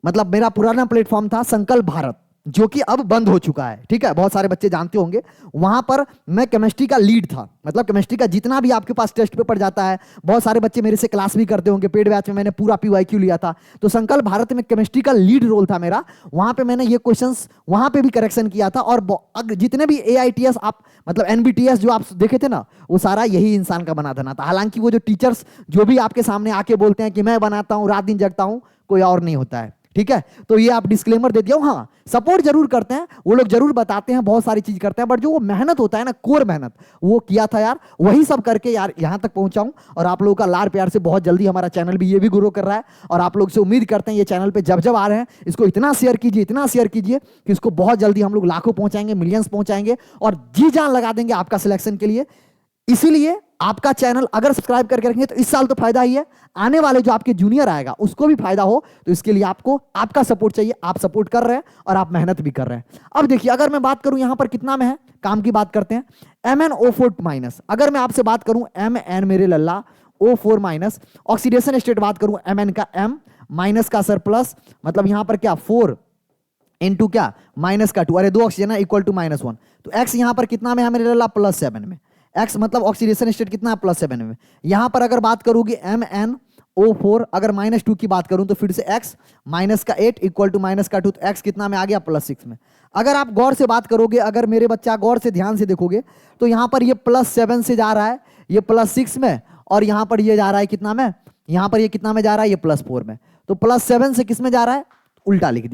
मतलब मेरा पुराना प्लेटफॉर्म था संकल्प भारत, जो कि अब बंद हो चुका है, ठीक है, बहुत सारे बच्चे जानते होंगे। वहां पर मैं केमिस्ट्री का लीड था, मतलब केमिस्ट्री का जितना भी आपके पास टेस्ट पेपर जाता है, बहुत सारे बच्चे मेरे से क्लास भी करते होंगे, पेड बैच में मैंने पूरा PYQ लिया था। तो संकल्प भारत में केमिस्ट्री का लीड रोल था मेरा, वहां पे मैंने ये क्वेश्चंस वहां पे भी करेक्शन किया था। और जितने भी AITS आप मतलब NBTS जो आप देखे थे ना, वो सारा यही इंसान का बना था। हालांकि वो जो टीचर्स जो भी आपके सामने आके बोलते हैं कि मैं बनाता हूं, रात दिन जगता हूं, कोई और नहीं होता है, ठीक है। तो ये आप डिस्क्लेमर दे दिया। हाँ सपोर्ट जरूर करते हैं वो लोग, जरूर बताते हैं, बहुत सारी चीज करते हैं, बट जो वो मेहनत होता है ना, कोर मेहनत, वो किया था यार, वही सब करके यार यहां तक पहुंचाऊं। और आप लोगों का लाड़ प्यार से बहुत जल्दी हमारा चैनल भी ये भी ग्रो कर रहा है, और आप लोग से उम्मीद करते हैं ये चैनल पे जब जब आ रहे हैं इसको इतना शेयर कीजिए कि इसको बहुत जल्दी हम लोग लाखों पहुंचाएंगे, मिलियंस पहुंचाएंगे, और जी जान लगा देंगे आपका सिलेक्शन के लिए। इसीलिए आपका चैनल अगर सब्सक्राइब करके रखेंगे तो इस साल तो फायदा ही है, आने वाले जो आपके जूनियर आएगा उसको भी फायदा हो, तो इसके लिए आपको आपका सपोर्ट चाहिए। आप सपोर्ट कर रहे हैं और आप मेहनत भी कर रहे हैं। अब देखिए अगर मैं बात करूं यहां पर कितना में है, काम की बात करते हैं, MnO4-। अगर मैं आपसे बात करूं Mn मेरे लल्ला O4-, ऑक्सीडेशन स्टेट बात करूं Mn का M माइनस का सर प्लस, मतलब यहां पर क्या 4 इंटू क्या माइनस का 2, अरे 2 ऑक्सीजन है इक्वल टू -1, तो X यहां पर कितना में है मेरे लल्ला? +7 में। X मतलब ऑक्सीडेशन स्टेट कितना है? +7 में। यहां पर अगर बात करूंगी MnO4, अगर -2 की बात करूं तो फिर से X -8 इक्वल टू -2, तो X कितना में आ गया? +6 में। अगर आप गौर से बात करोगे, अगर मेरे बच्चा गौर से ध्यान से देखोगे, तो यहां पर ये +7 से जा रहा है, ये +6 में, और यहां पर ये जा रहा है कितना में? यहां पर ये कितना में जा रहा है? ये +4 में। तो +7 से किस में जा रहा है? उल्टा लिख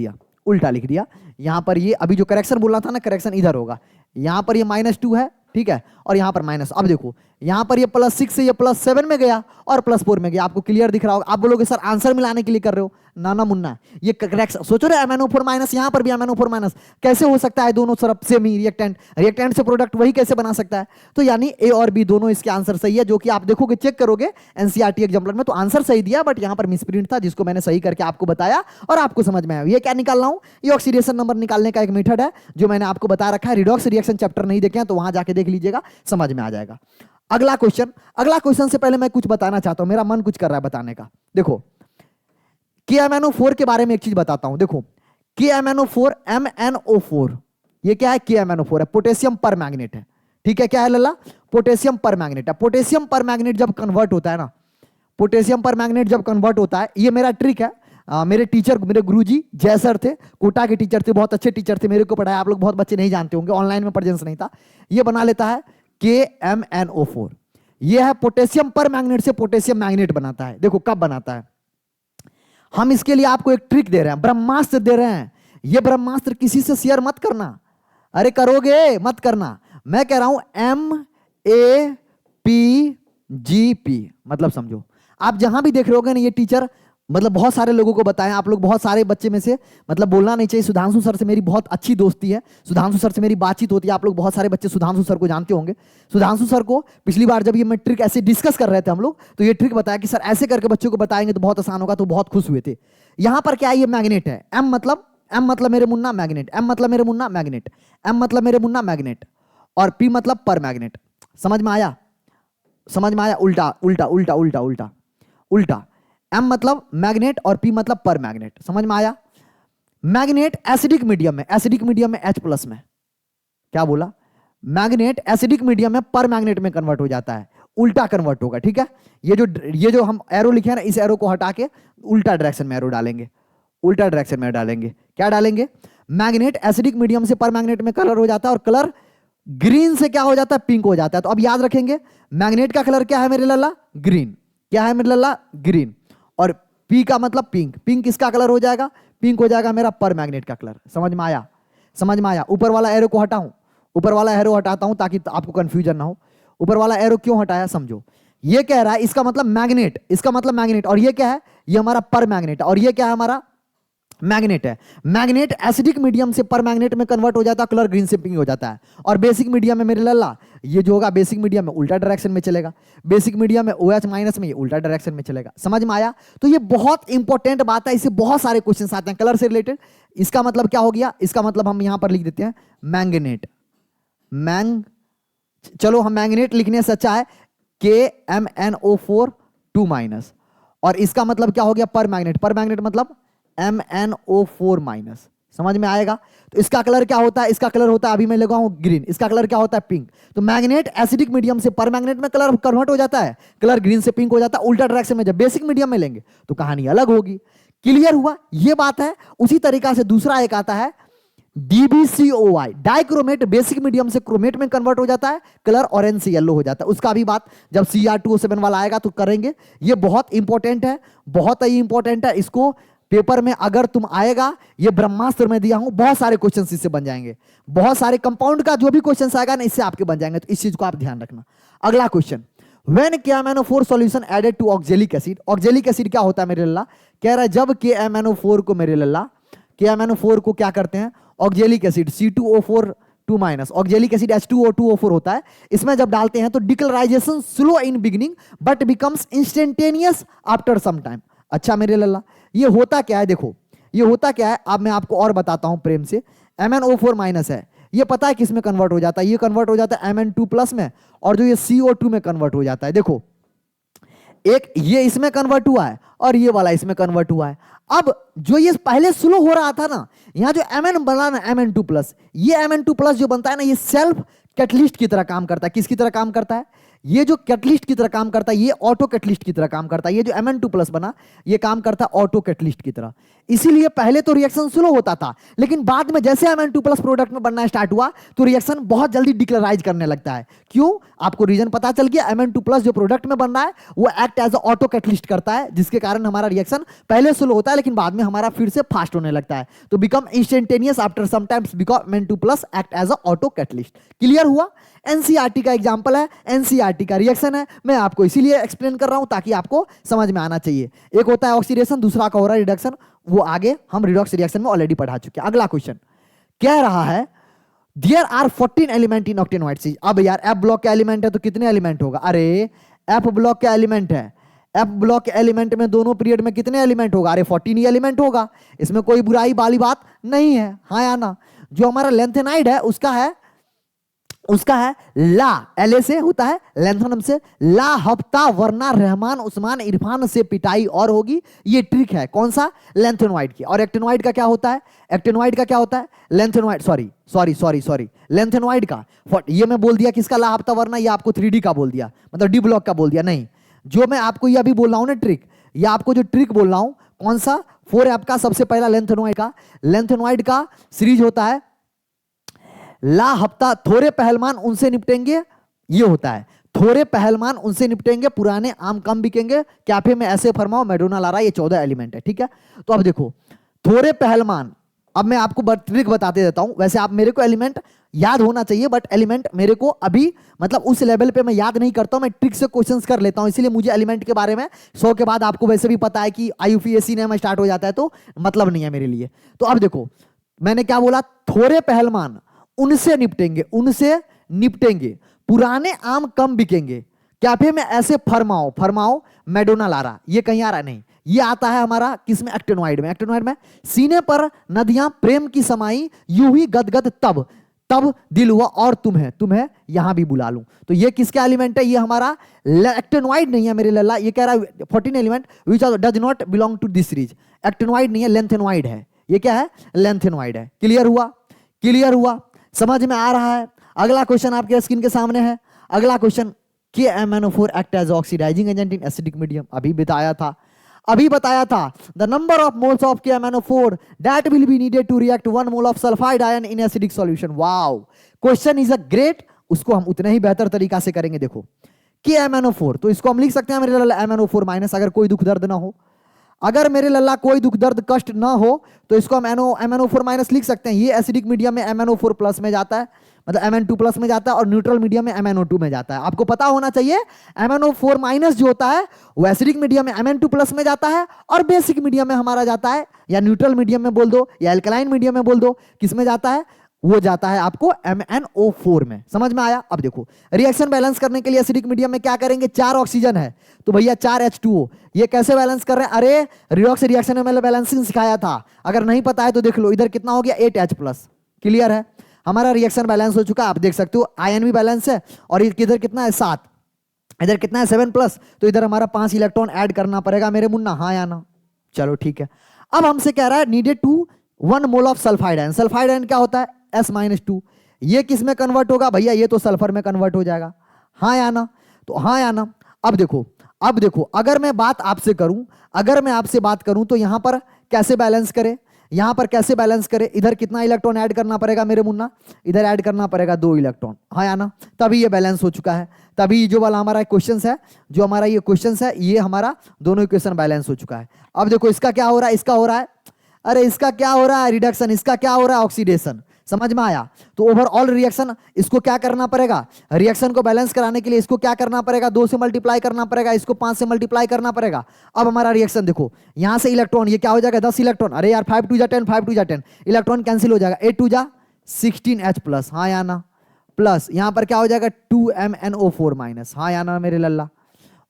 दिया। यहां पर ये अभी जो करेक्शन बोलना था ना, करेक्शन इधर होगा, यहां पर ये -2 है, ठीक है, और यहां पर माइनस। अब देखो यहां पर ये +6 से ये +7 में गया और +4 में गया। आपको क्लियर दिख रहा होगा। आप बोलोगे सर आंसर मिलाने के लिए कर रहे हो, ना मुन्ना, ये करेक्ट सोचो रे। MnO4 माइनस, यहां पर भी MnO4 माइनस, कैसे हो सकता है? दोनों तरफ सेम ही रिएक्टेंट, रिएक्टेंट से प्रोडक्ट वही कैसे बना सकता है? तो यानी ए और बी दोनों इसके आंसर सही है, जो कि आप देखोगे, चेक करोगे एनसीईआरटी एग्जाम्पलर में तो आंसर सही दिया, बट यहां पर मिसप्रिंट था, जिसको मैंने सही करके आपको बताया और आपको समझ में आया। ये क्या निकाल रहा हूं? ये ऑक्सीडेशन नंबर निकालने का एक मेथड है जो मैंने आपको बता रखा है। रिडॉक्स रिएक्शन चैप्टर नहीं देखे हैं तो वहां जाके देख लीजिएगा, समझ में आ जाएगा। अगला क्वेश्चन से पहले मैं कुछ बताना चाहता हूं, मेरा मन कुछ कर रहा है बताने का। देखो KMnO4 के बारे में एक चीज बताता हूं। देखो KMnO4, MnO4, ये क्या है? KMnO4 है, पोटेशियम पर मैग्नेट है। ठीक है, क्या है लल्ला? पोटेशियम पर मैग्नेट है। पोटेशियम पर मैग्नेट जब कन्वर्ट होता है ना, पोटेशियम पर मैग्नेट जब कन्वर्ट होता है, ये मेरा ट्रिक है। मेरे टीचर, मेरे गुरुजी जय सर थे, कोटा के टीचर थे, बहुत अच्छे टीचर थे, मेरे को पढ़ाया। आप लोग बहुत बच्चे नहीं जानते होंगे, ऑनलाइन में प्रेजेंस नहीं था। ये बना लेता है KMnO4। ये है पोटेशियम पर मैग्नेट से पोटेशियम मैग्नेट बनाता है। देखो कब बनाता है, हम इसके लिए आपको एक ट्रिक दे रहे हैं, ब्रह्मास्त्र दे रहे हैं। ये ब्रह्मास्त्र किसी से शेयर मत करना, अरे करोगे मत करना। मैं कह रहा हूं MAPGP, मतलब समझो। आप जहां भी देख रहे होगे ना, ये टीचर मतलब बहुत सारे लोगों को बताएं। आप लोग बहुत सारे बच्चे में से, मतलब बोलना नहीं चाहिए, सुधांशु सर से मेरी बहुत अच्छी दोस्ती है, सुधांशु सर से मेरी बातचीत होती है। आप लोग बहुत सारे बच्चे सुधांशु सर को जानते होंगे। सुधांशु सर को पिछली बार जब ये मैं ट्रिक ऐसे डिस्कस कर रहे थे हम लोग, तो ये ट्रिक बताया कि सर ऐसे करके बच्चों को बताएंगे तो बहुत आसान होगा, तो बहुत खुश हुए थे। यहां पर क्या है? ये मैग्नेट है। M मतलब मेरे मुन्ना मैग्नेट, M मतलब मेरे मुन्ना मैग्नेट, M मतलब मेरे मुन्ना मैग्नेट, और P मतलब पर मैग्नेट। समझ में आया? समझ में आया? उल्टा उल्टा उल्टा उल्टा उल्टा उल्टा। M मतलब मैग्नेट और P मतलब पर मैग्नेट। समझ में आया? मैग्नेट एसिडिक मीडियम में, एसिडिक मीडियम में H+ में, क्या बोला? मैग्नेट एसिडिक मीडियम में पर मैग्नेट में कन्वर्ट हो जाता है, उल्टा कन्वर्ट होगा। ठीक है, ये जो हम एरो लिखे हैं ना, इस एरो को हटा के उल्टा डायरेक्शन में एरो डालेंगे, उल्टा डायरेक्शन में डालेंगे। क्या डालेंगे? मैग्नेट एसिडिक मीडियम से पर मैग्नेट में कलर हो जाता है, और कलर ग्रीन से क्या हो जाता है? पिंक हो जाता है। तो अब याद रखेंगे, मैग्नेट का कलर क्या है मेरे लल्ला? ग्रीन। क्या है मेरे लल्ला? ग्रीन। और P का मतलब पिंक। पिंक किसका कलर हो जाएगा? पिंक हो जाएगा मेरा पर मैग्नेट का कलर। समझ में आया? समझ में आया? ऊपर वाला एरो को हटाऊं, ऊपर वाला एरो हटाता हूं ताकि आपको कंफ्यूजन ना हो। ऊपर वाला एरो क्यों हटाया समझो। ये कह रहा है इसका मतलब मैग्नेट, इसका मतलब मैग्नेट, और ये क्या है? ये हमारा पर मैग्नेट, और ये क्या है? हमारा मैग्नेट है। मैग्नेट एसिडिक मीडियम से पर मैग्नेट में कन्वर्ट हो जाता है, कलर ग्रीन से पिंक हो जाता है। और बेसिक मीडियम में मेरे लल्ला, ये जो होगा बेसिक मीडियम में उल्टा डायरेक्शन में चलेगा, बेसिक मीडियम में OH- में ये उल्टा डायरेक्शन में चलेगा। समझ में आया? तो ये बहुत इंपॉर्टेंट बात है, इससे बहुत सारे क्वेश्चन आते हैं कलर से रिलेटेड। इसका मतलब क्या हो गया? इसका मतलब हम यहां पर लिख देते हैं मैंगनेट। चलो हम मैंगनेट लिखने से अच्छा है KMnO4 2-, और इसका मतलब क्या हो गया? पर मैग्नेट। पर मैग्नेट मतलब MnO4-। समझ में आएगा? तो इसका कलर क्या होता है? इसका कलर होता है, अभी मैं लगाऊं ग्रीन, इसका कलर क्या होता है? पिंक। तो मैग्नेट एसिडिक मीडियम से पर मैग्नेट में कलर कन्वर्ट हो जाता है, कलर ग्रीन से पिंक हो जाता है, उल्टा डायरेक्शन में। जब बेसिक मीडियम में लेंगे तो कहानी अलग होगी। क्लियर हुआ? ये बात है। उसी तरीका से दूसरा एक आता है DbCOI, डाइक्रोमेट। बेसिक मीडियम से क्रोमेट में कन्वर्ट हो जाता है, कलर ऑरेंज से येलो हो जाता है। उसका भी बात जब Cr2O7 वाला आएगा तो करेंगे। ये बहुत इंपॉर्टेंट है, बहुत ही इंपॉर्टेंट है। इसको पेपर में अगर तुम आएगा, ये ब्रह्मास्त्र में दिया हूं, बहुत सारे क्वेश्चन इससे बन जाएंगे। बहुत सारे कंपाउंड का जो भी क्वेश्चन आएगा ना, इससे आपके बन जाएंगे। तो इस चीज को आप ध्यान रखना। अगला question, when KMnO4 solution added to oxalic acid. Oxalic acid क्या होता है मेरे लल्ला? कह रहा है जब KMnO4 को मेरे लल्ला, KMnO4 को क्या करते हैं? Oxalic acid C2O4 2-, oxalic acid H2O2O4 होता है। इसमें जब डालते हैं तो decolourisation slow in beginning but becomes instantaneous after some time. अच्छा मेरे लल्ला, ये होता क्या है? देखो ये होता क्या है, अब मैं आपको और बताता हूं प्रेम से। MnO4- है, ये पता है किस में कन्वर्ट हो जाता है? ये कन्वर्ट हो जाता है Mn2+ में, और जो ये CO2 में कन्वर्ट हो जाता है। देखो एक ये इसमें कन्वर्ट हुआ है और ये वाला इसमें कन्वर्ट हुआ है। अब जो ये पहले स्लो हो रहा था ना, यहां जो Mn बना ना Mn2+, ये Mn2+ जो बनता है ना, ये सेल्फ कैटलिस्ट की तरह काम करता है। किसकी तरह काम करता है? ये जो कैटलिस्ट की तरह काम करता है, ये ऑटो कैटलिस्ट की तरह काम करता है। ये जो Mn2+ बना, ये काम करता है ऑटो कैटलिस्ट की तरह। इसीलिए पहले तो रिएक्शन स्लो होता था, लेकिन बाद में जैसे Mn2+ प्रोडक्ट में बनना स्टार्ट हुआ तो रिएक्शन बहुत जल्दी डिक्लराइज करने लगता है। क्यों? आपको रीजन पता चल गया। Mn2+ जो प्रोडक्ट में बन रहा है वो एक्ट एज ऑटो कैटलिस्ट करता है, जिसके कारण हमारा रिएक्शन पहले स्लो होता है लेकिन बाद में हमारा फिर से फास्ट होने लगता है, तो become instantaneous after some times because Mn2+ act as auto catalyst. Clear हुआ? एनसीईआरटी का एग्जांपल है, एनसीईआरटी का रिएक्शन है, मैं आपको इसीलिए एक्सप्लेन कर रहा हूं ताकि आपको समझ में आना चाहिए। एक होता है ऑक्सीडेशन, दूसरा का हो रहा है रिडक्शन, वो आगे हम रिडॉक्स रिएक्शन में ऑलरेडी पढ़ा चुके हैं। अगला क्वेश्चन कह रहा है there are 14 element in actinoid series. अब यार एफ ब्लॉक का एलिमेंट है तो कितने एलिमेंट होगा? अरे एफ ब्लॉक का एलिमेंट है, एफ ब्लॉक के एलिमेंट में दोनों पीरियड में कितने एलिमेंट होगा? अरे 14 ही एलिमेंट होगा, इसमें कोई बुराई वाली बात नहीं है, हाँ या ना? जो हमारा लेंथेनाइड है उसका है ला, एल से होता है, लेंथनम से ला हफ्ता वरना रहमान उस्मान इरफान से पिटाई और होगी। ये ट्रिक है कौन सा? लेंथेनॉइड की। और एक्टेनॉइड का क्या होता है? एक्टेनॉइड का क्या होता है? लेंथेनॉइड, सॉरी लेंथेनॉइड का ये मैं बोल दिया किसका? ला हफ्ता वरना, ये आपको 3D का बोल दिया, मतलब डी ब्लॉक का बोल दिया। नहीं, जो मैं आपको ये अभी बोल रहा हूं ना ट्रिक, ये आपको जो ट्रिक बोल रहा हूं कौन सा? 4F का सबसे पहला लेंथेनॉइड का सीरीज होता है ला हफ्ता थोड़े पहलवान उनसे निपटेंगे, ये होता है थोड़े पहलवान उनसे निपटेंगे, पुराने आम कम बिकेंगे, कैफे में ऐसे फरमाओ, मैडोना ला रहा है। ये 14 एलिमेंट है, ठीक है? तो अब देखो थोड़े पहलवान, अब मैं आपको ट्रिक बताते देता हूं। वैसे आप मेरे को एलिमेंट याद होना चाहिए, बट एलिमेंट मेरे को अभी मतलब उस लेवल पे मैं याद नहीं करता हूं, मैं ट्रिक से क्वेश्चंस कर लेता हूं, इसलिए मुझे एलिमेंट के बारे में 100 के बाद आपको वैसे भी पता है कि IUPAC ने स्टार्ट हो जाता है तो मतलब नहीं है मेरे लिए। तो अब देखो मैंने क्या बोला? थोड़े पहलवान उनसे निपटेंगे, पुराने आम कम बिकेंगे, कैफे में ऐसे फरमाओ मैडोना ला रहा। ये कहीं आ रहा नहीं, ये आता है हमारा किसमें? एक्टेनॉइड में। एक्टेनॉइड में सीने पर नदियां प्रेम की समाई, यूं ही गदगद तब दिल हुआ और तुम्हें यहां भी बुला लूं। तो ये किसका एलिमेंट है? ये हमारा एक्टेनॉइड नहीं है मेरे लल्ला। ये कह रहा है 14 element which does not belong to this series. Actinoid नहीं है, लेंथेनॉइड है। ये क्या है? लेंथेनॉइड है। क्लियर हुआ? समझ में आ रहा है? अगला क्वेश्चन आपके स्क्रीन के सामने है। अगला question KMnO4 act as oxidising agent in acidic medium. अभी बताया था the number of moles of KMnO4 that will be needed to react 1 mole of sulphide ion in acidic solution. Wow, question is a great, उसको हम उतने ही बेहतर तरीका से करेंगे। देखो KMnO4, तो इसको हम लिख सकते हैं मेरे लल्ला MnO4 माइनस, अगर कोई दुख दर्द ना हो, अगर मेरे लल्ला कोई दुख दर्द कष्ट ना हो तो इसको हम MnO4 माइनस लिख सकते हैं। ये एसिडिक मीडियम में MnO4 प्लस में जाता है, मतलब Mn2+ में जाता है, और न्यूट्रल मीडियम में MnO2 में जाता है। आपको पता होना चाहिए MnO4 माइनस जो होता है वो एसिडिक मीडियम में Mn2+ में जाता है, और बेसिक मीडियम में हमारा जाता है, या न्यूट्रल मीडियम में बोल दो या एल्कलाइन मीडियम में बोल दो, किस में जाता है? वो जाता है आपको MnO4 में। समझ में आया? अब देखो रिएक्शन बैलेंस करने के लिए एसिडिक मीडियम में क्या करेंगे? 4 ऑक्सीजन है तो भैया 4 H2O। ये कैसे बैलेंस कर रहे हैं? अरे रिडॉक्स रिएक्शन में मैंने बैलेंसिंग सिखाया था, अगर नहीं पता है तो देख लो। इधर कितना हो गया? 8H+। क्लियर है? हमारा रिएक्शन बैलेंस हो चुका है। आप देख सकते हो आयन भी बैलेंस है, और इधर कितना है? 7। इधर कितना है? 7+। तो इधर हमारा 5 इलेक्ट्रॉन ऐड करना पड़ेगा मेरे मुन्ना, हाँ या ना? चलो ठीक है। अब हमसे कह रहा है needed to 1 mole of sulphide ion. Sulphide ion क्या होता है? S-2। ये किस में कन्वर्ट होगा भैया? ये तो सल्फर में कन्वर्ट हो जाएगा, हाँ या ना? तो हाँ या ना? अब देखो अगर मैं आपसे बात करूं तो यहां पर कैसे बैलेंस करें? इधर कितना इलेक्ट्रॉन ऐड करना पड़ेगा मेरे मुन्ना? इधर ऐड करना पड़ेगा 2 इलेक्ट्रॉन, हाँ या ना? तभी ये बैलेंस हो चुका है, तभी जो वाला हमारा क्वेश्चन है, ये हमारा दोनों इक्वेशन बैलेंस हो चुका है। अब देखो इसका क्या हो रहा है? इसका क्या हो रहा है? रिडक्शन। इसका क्या हो रहा है? ऑक्सीडेशन। समझ में आया? तो ओवरऑल रिएक्शन, इसको क्या करना पड़ेगा? रिएक्शन को बैलेंस कराने के लिए इसको क्या करना पड़ेगा? 2 से मल्टीप्लाई करना पड़ेगा, इसको 5 से मल्टीप्लाई करना पड़ेगा। अब हमारा रिएक्शन देखो, यहां से इलेक्ट्रॉन, ये क्या हो जाएगा? 10 इलेक्ट्रॉन। अरे यार 5 2 जा 10, इलेक्ट्रॉन कैंसिल हो जाएगा, 8 2 जा 16H+, हाँ या ना? प्लस यहां पर क्या हो जाएगा? 2MnO4 माइनस, हाँ या ना मेरे लल्ला?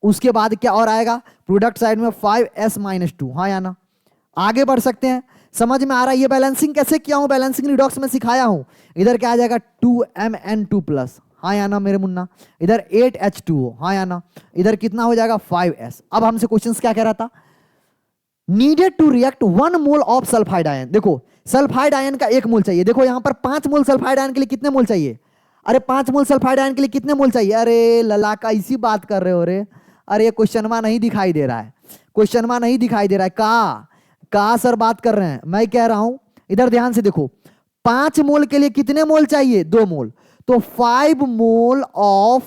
उसके बाद क्या और आएगा? प्रोडक्ट साइड में 5S-2, हाँ या ना? आगे बढ़ सकते हैं। समझ में आ रहा है? ये बैलेंसिंग कैसे किया हूं? बैलेंसिंग रिडॉक्स में सिखाया हूं। इधर क्या आ जाएगा? 2Mn2+, हाँ या ना मेरे मुन्ना? इधर 8H2O, हाँ या ना? इधर कितना हो जाएगा? 5S। अब हमसे क्वेश्चंस क्या कह रहा था? Needed to react 1 mole of sulphide ion. देखो सल्फाइड आयन का 1 मोल चाहिए। देखो यहां पर 5 मोल सल्फाइड आयन के लिए कितने मोल चाहिए? अरे 5 मोल सल्फाइड आयन के लिए कितने मोल चाहिए? अरे लला का इसी बात कर रहे हो रे। अरे ये क्वेश्चनमा नहीं दिखाई दे रहा है, क्वेश्चनमा नहीं दिखाई दे रहा है। कहा सर बात कर रहे हैं, मैं कह रहा हूं इधर ध्यान से देखो। 5 मोल के लिए कितने मोल चाहिए? 2 मोल। तो 5 mole of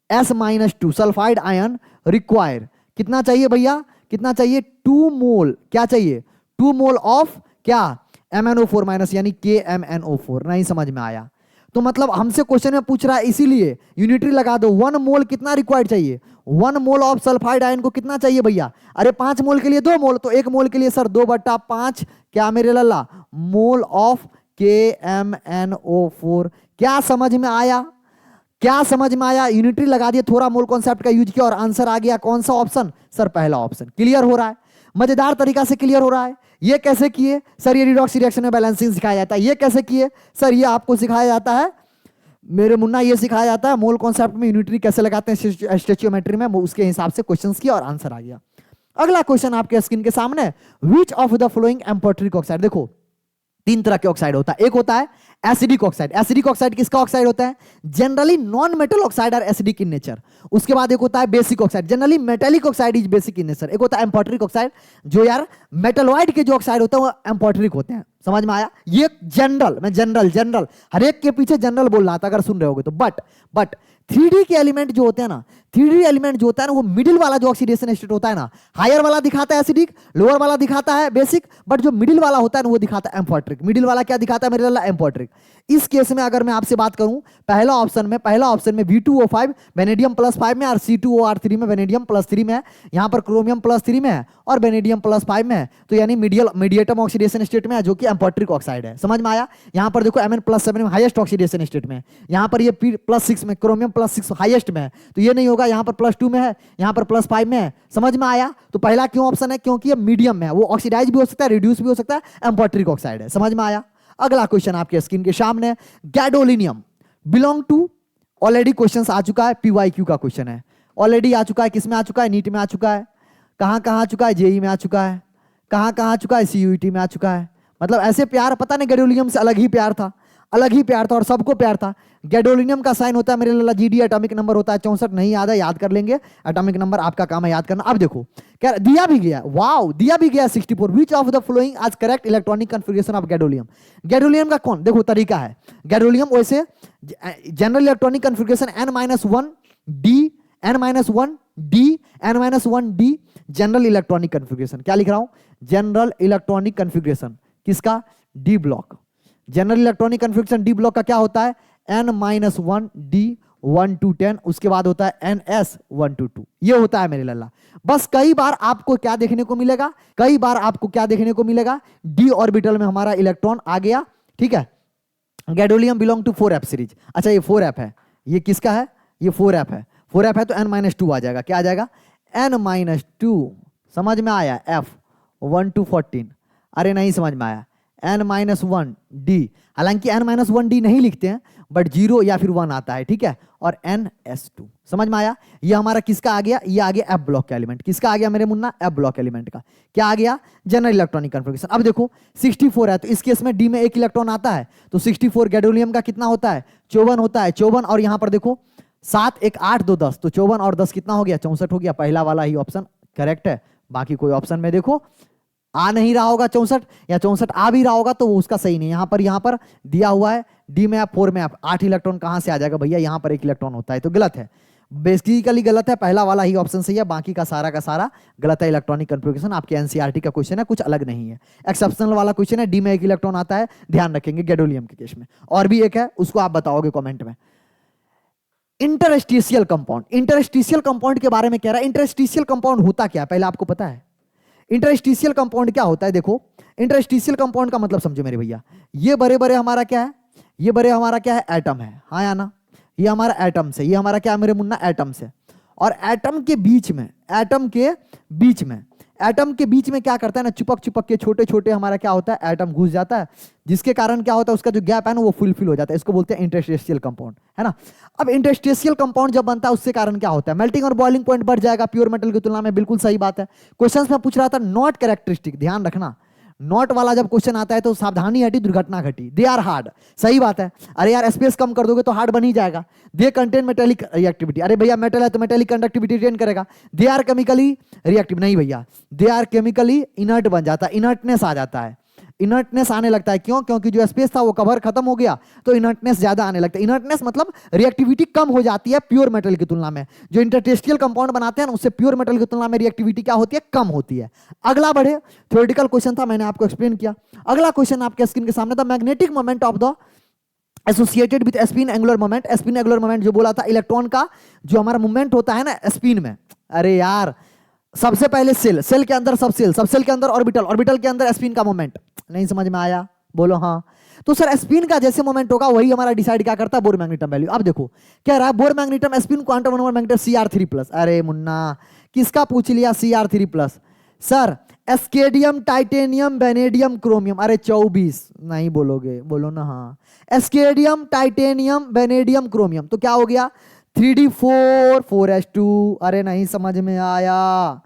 S-2 sulphide ion require कितना चाहिए भैया? कितना चाहिए? 2 मोल। क्या चाहिए? 2 मोल ऑफ क्या? MnO4 माइनस यानी KMnO4। नहीं समझ में आया तो मतलब हमसे क्वेश्चन में पूछ रहा है, इसीलिए यूनिटरी लगा दो। 1 मोल कितना रिक्वायर्ड चाहिए? 1 मोल ऑफ सल्फाइड आयन को कितना चाहिए भैया? अरे 5 मोल के लिए 2 मोल, तो 1 मोल के लिए सर 2/5 क्या मेरे लल्ला मोल ऑफ KMnO4। क्या समझ में आया? क्या समझ में आया? यूनिटरी लगा दिया, थोड़ा मोल कॉन्सेप्ट का यूज किया और आंसर आ गया। कौन सा ऑप्शन? सर पहला ऑप्शन। क्लियर हो रहा है? मजेदार तरीका से क्लियर हो रहा है। ये कैसे किए सर? ये रिडॉक्स रिएक्शन में बैलेंसिंग सिखाया जाता है। ये कैसे किए सर? ये आपको सिखाया जाता है मेरे मुन्ना, ये सिखाया जाता है मोल कॉन्सेप्ट में यूनिटरी कैसे लगाते हैं स्टोइचियोमेट्री में, उसके हिसाब से क्वेश्चंस किया और आंसर आ गया। अगला क्वेश्चन आपके स्क्रीन के सामने, which of the following amphoteric oxide. देखो 3 तरह के ऑक्साइड होता है। एक होता है एसिडिक ऑक्साइड। एसिडिक ऑक्साइड किसका ऑक्साइड होता है? Generally non metal oxide are acidic in nature. उसके बाद एक होता है basic oxide. Generally metallic oxide is basic in nature. एक होता है एम्फोटेरिक ऑक्साइड, जो यार मेटलॉइड के जो ऑक्साइड होते हैं वो एम्फोटेरिक होते हैं। समझ में आया? ये जनरल, मैं जनरल हर एक के पीछे जनरल बोल रहा था अगर सुन रहे होगे तो। बट 3D के एलिमेंट जो होते हैं ना, 3D एलिमेंट जो होता है ना, वो मिडिल वाला जो ऑक्सीडेशन स्टेट होता है ना, हायर वाला दिखाता है एसिडिक, लोअर वाला दिखाता है बेसिक, बट जो मिडिल वाला होता है ना वो दिखाता है एम्फोटेरिक। मिडिल वाला क्या दिखाता है मेरे लिए? एम्फोटेरिक। इस केस में अगर मैं आपसे बात करूं, पहला ऑप्शन में V2O5 वेनेडियम +5 में और C2OR3 में वेनेडियम +3 में है, यहां पर क्रोमियम +3 में है और वेनेडियम +5 में है, तो यानी मीडियम ऑक्सीडेशन स्टेट में है, जो कि एम्फोटेरिक ऑक्साइड है। समझ में आया? यहां पर देखो Mn+7 में हाईएस्ट ऑक्सीडेशन स्टेट में है, यहां पर ये P+6 में, क्रोमियम +6 हाईएस्ट में है, तो ये नहीं होगा। यहां पर +2 में है, यहां पर +5 में है। समझ में आया? तो पहला क्यों ऑप्शन है? क्योंकि ये मीडियम में है, वो ऑक्सीडाइज भी हो सकता है, रिड्यूस भी हो सकता है, एम्फोटेरिक ऑक्साइड है। समझ में आया? अगला क्वेश्चन आपके स्क्रीन के सामने, gadolinium belong to, already question आ चुका है, PYQ का क्वेश्चन है, ऑलरेडी आ चुका है। किसमें आ चुका है? नीट में आ चुका है। कहां आ चुका है? जेई में आ चुका है। कहां आ चुका है? CUET में आ चुका है। मतलब ऐसे प्यार, पता नहीं गैडोलिनियम से अलग ही प्यार था, अलग ही प्यार था और सबको प्यार था। गैडोलिनियम का साइन होता है मेरे लाला GD, एटॉमिक नंबर होता है 64। नहीं याद है? याद कर लेंगे, एटॉमिक नंबर आपका काम है याद करना। अब देखो क्या दिया भी गया, वाओ दिया भी गया 64। विच ऑफ द फॉलोइंग आज correct electronic configuration of gadolinium. Gadolinium का कौन, देखो तरीका है। गैडोलियम वैसे general electronic configuration N-1D, N-1D, N-1D general electronic configuration. क्या लिख रहा हूं? जनरल इलेक्ट्रॉनिक कन्फिगरेशन किसका? D block. General electronic configuration D block का क्या होता है? N-1D 1 to 10, उसके बाद होता है NS 1 to 2। ये होता है मेरे लल्ला। बस कई बार आपको क्या देखने को मिलेगा? कई बार आपको क्या देखने को मिलेगा? D ऑर्बिटल में हमारा इलेक्ट्रॉन आ गया, ठीक है। Gadolinium belong to 4f series. अच्छा ये 4f है, ये किसका है? ये 4f है। 4f है तो N-2 आ जाएगा। क्या आ जाएगा? N-2। समझ में आया? F 1 to 14। अरे नहीं समझ में आया? N-1D, हालांकि N-1D नहीं लिखते हैं, बट 0 या फिर 1 आता है, ठीक है। और NS2। समझ में आया? ये हमारा किसका आ गया? ये आ गया F ब्लॉक का एलिमेंट। किसका आ गया मेरे मुन्ना? F ब्लॉक एलिमेंट का। क्या आ गया? General electronic configuration. अब देखो 64 है, तो इस केस में D में 1 इलेक्ट्रॉन आता है, तो 64 गैडोलियम का कितना होता है? 54 होता है। 54 और यहां पर देखो 7 1 8 2 10, तो 54 और 10 कितना हो गया? 64 हो गया। पहला वाला ही ऑप्शन करेक्ट है, बाकी कोई ऑप्शन में देखो आ नहीं रहा होगा 64, या 64 आ भी रहा होगा तो वो उसका सही नहीं। यहां पर दिया हुआ है D में 4 में 8 इलेक्ट्रॉन कहां से आ जाएगा भैया? यहां पर 1 इलेक्ट्रॉन होता है, तो गलत है, बेसिकली गलत है। पहला वाला ही ऑप्शन सही है, बाकी का सारा गलत है। इलेक्ट्रॉनिक कन्फिगरेशन आपके NCERT का क्वेश्चन है, कुछ अलग नहीं है। एक्सेप्शनल वाला क्वेश्चन है, D में 1 इलेक्ट्रॉन आता है, ध्यान रखेंगे गैडोलियम के केस में। और भी एक है, उसको आप बताओगे कॉमेंट में। इंटरस्टिशियल कंपाउंड, इंटरस्टिशियल कंपाउंड के बारे में कह रहा है। इंटरस्टिशियल कंपाउंड होता क्या है पहले आपको पता है? इंटरस्टिशियल कंपाउंड क्या होता है? देखो इंटरस्टिशियल कंपाउंड का मतलब समझो मेरे भैया। ये बड़े बड़े हमारा क्या है? ये बड़े हमारा क्या है? एटम है, हाँ या ना? ये हमारा एटम से, ये हमारा क्या है मेरे मुन्ना? एटम से। और एटम के बीच में, एटम के बीच में क्या करता है ना, चिपक के छोटे छोटे हमारा क्या होता है? एटम घुस जाता है, जिसके कारण क्या होता है? उसका जो गैप है ना वो फुलफिल हो जाता है। इसको बोलते हैं इंटरस्टिशियल कंपाउंड, है ना। अब इंटरस्टिशियल कंपाउंड जब बनता है उससे कारण क्या होता है? मेल्टिंग और बॉइलिंग पॉइंट बढ़ जाएगा प्योर मेटल की तुलना में। बिल्कुल सही बात है। क्वेश्चंस में पूछ रहा था नॉट कैरेक्टरिस्टिक, ध्यान रखना, नॉट वाला जब क्वेश्चन आता है तो सावधानी हटी दुर्घटना घटी, दे आर हार्ड, सही बात है। अरे यार स्पेस कम कर दोगे तो हार्ड बन ही जाएगा। दे कंटेन मेटेलिक रिएक्टिविटी, अरे भैया मेटल है तो मेटेलिक कंडक्टिविटी रिटेन करेगा। दे आर केमिकली रिएक्टिव, नहीं भैया, दे आर केमिकली इनर्ट बन जाता है, इनर्टनेस आ जाता है, इनर्टनेस आने लगता है। क्यों? क्योंकि जो स्पेस था वो कवर खत्म हो गया तो इनर्टनेस ज्यादा आने लगता है। इनर्टनेस मतलब रिएक्टिविटी कम हो जाती है प्योर मेटल की तुलना में। जो इंटरटेस्टियल कंपाउंड बनाते हैं ना उससे प्योर मेटल की तुलना में रिएक्टिविटी क्या होती है? कम होती है। अगला बढ़े, थ्योरेटिकल क्वेश्चन था, मैंने आपको एक्सप्लेन किया। अगला क्वेश्चन आपके स्क्रीन के सामने था, magnetic moment of the associated with spin angular moment. Spin angular moment जो बोला था, इलेक्ट्रॉन का जो हमारा मूवमेंट होता है ना स्पिन में। अरे यार सबसे पहले सेल, सेल के अंदर सब सेल, सब सेल के अंदर ऑर्बिटल, ऑर्बिटल के अंदर स्पिन का मोमेंट। नहीं समझ में आया? बोलो हाँ। तो सर स्पिन का जैसे मोमेंट होगा वही हमारा डिसाइड क्या करता है? Bohr magneton value. अब देखो क्या रहा है, Bohr magneton spin quantum number magnet Cr3+। अरे मुन्ना किसका पूछ लिया? Cr3+। Sir scandium, titanium, vanadium, chromium. अरे 24 नहीं बोलोगे? बोलो ना हाँ। एस्केडियम, टाइटेनियम, वेनेडियम, क्रोमियम, तो क्या हो गया? 3d4 4s2। अरे नहीं समझ में आया,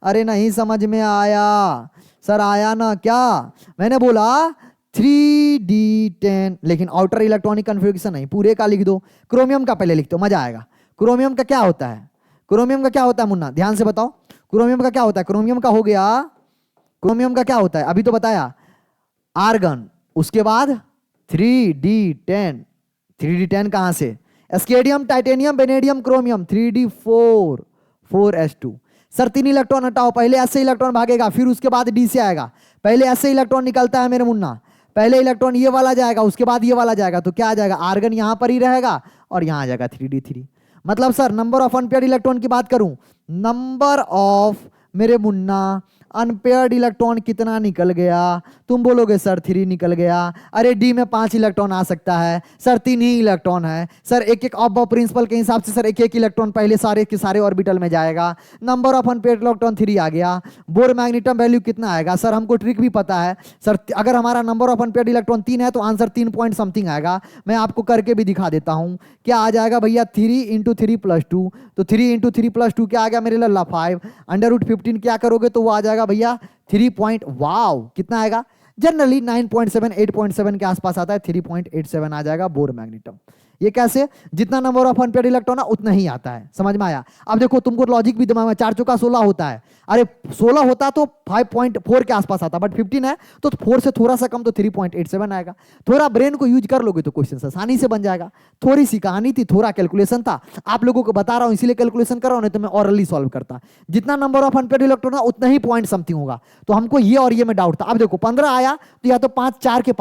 अरे नहीं समझ में आया सर, आया ना क्या? मैंने बोला 3d10, लेकिन आउटर इलेक्ट्रॉनिक कन्फिग्रेशन नहीं, पूरे का लिख दो। क्रोमियम का पहले लिख दो, मजा आएगा। क्रोमियम का क्या होता है? क्रोमियम का क्या होता है मुन्ना? ध्यान से बताओ, क्रोमियम का क्या होता है? क्रोमियम का हो गया, क्रोमियम का क्या होता है अभी तो बताया, आर्गन। उसके बाद 3d10, 3d10 कहां से? Scandium, titanium, vanadium, chromium, 3d4 4s2। Sir 3 electron हटाओ, पहले एस से इलेक्ट्रॉन भागेगा फिर उसके बाद डी से आएगा। पहले एस से इलेक्ट्रॉन निकलता है मेरे मुन्ना, पहले इलेक्ट्रॉन ये वाला जाएगा उसके बाद ये वाला जाएगा, तो क्या आ जाएगा? आर्गन यहां पर ही रहेगा और यहां आ जाएगा 3d3। मतलब sir number of unpaired electron की बात करूं, नंबर ऑफ मेरे मुन्ना अनपेयर्ड इलेक्ट्रॉन कितना निकल गया? तुम बोलोगे सर 3 निकल गया। अरे डी में 5 इलेक्ट्रॉन आ सकता है सर, 3 ही इलेक्ट्रॉन है सर। एक एक ऑफ प्रिंसिपल के हिसाब से सर एक एक इलेक्ट्रॉन पहले सारे के सारे ऑर्बिटल में जाएगा। नंबर ऑफ अनपेयर्ड इलेक्ट्रॉन 3 आ गया। बोर मैग्नेटम वैल्यू कितना आएगा? सर हमको ट्रिक भी पता है सर, अगर हमारा नंबर ऑफ अनपेयर्ड इलेक्ट्रॉन 3 है तो आंसर 3 पॉइंट समथिंग आएगा। मैं आपको करके भी दिखा देता हूं। क्या आ जाएगा भैया? 3 × 3 + 2, तो 3 × 3 + 2 क्या आ गया मेरे लल्ला? 5। √15 क्या करोगे तो वो आ जाएगा भैया 3 पॉइंट, वाव कितना आएगा? जनरली 9.7 8.7 के आसपास आता है, 3.87 आ जाएगा बोर मैग्नेटम। ये कैसे? जितना नंबर ऑफ अनपेयर्ड इलेक्ट्रॉन है उतना ही आता है, समझ में आया? अब देखो तुमको लॉजिक भी दिमाग में, 4 चौका 16 होता है। अरे 16 होता तो 5.4 के आसपास आता, बट 15 है तो 4 से थोड़ा सा कम तो 3.87 आएगा। थोड़ा ब्रेन को यूज कर लोगे तो क्वेश्चन आसानी से बन जाएगा। थोड़ी सी कहानी थी, थोड़ा कैलकुलेशन था, आप लोगों को बता रहा हूं इसीलिए कैलकुलेशन कर रहा हूं, नहीं तो मैं ऑरली सॉल्व करता। जितना नंबर ऑफ अनपेयर्ड इलेक्ट्रॉन है उतना ही पॉइंट समथिंग होगा, तो हमको ये और ये में डाउट था। अब देखो 15 आया तो या तो 5 4 के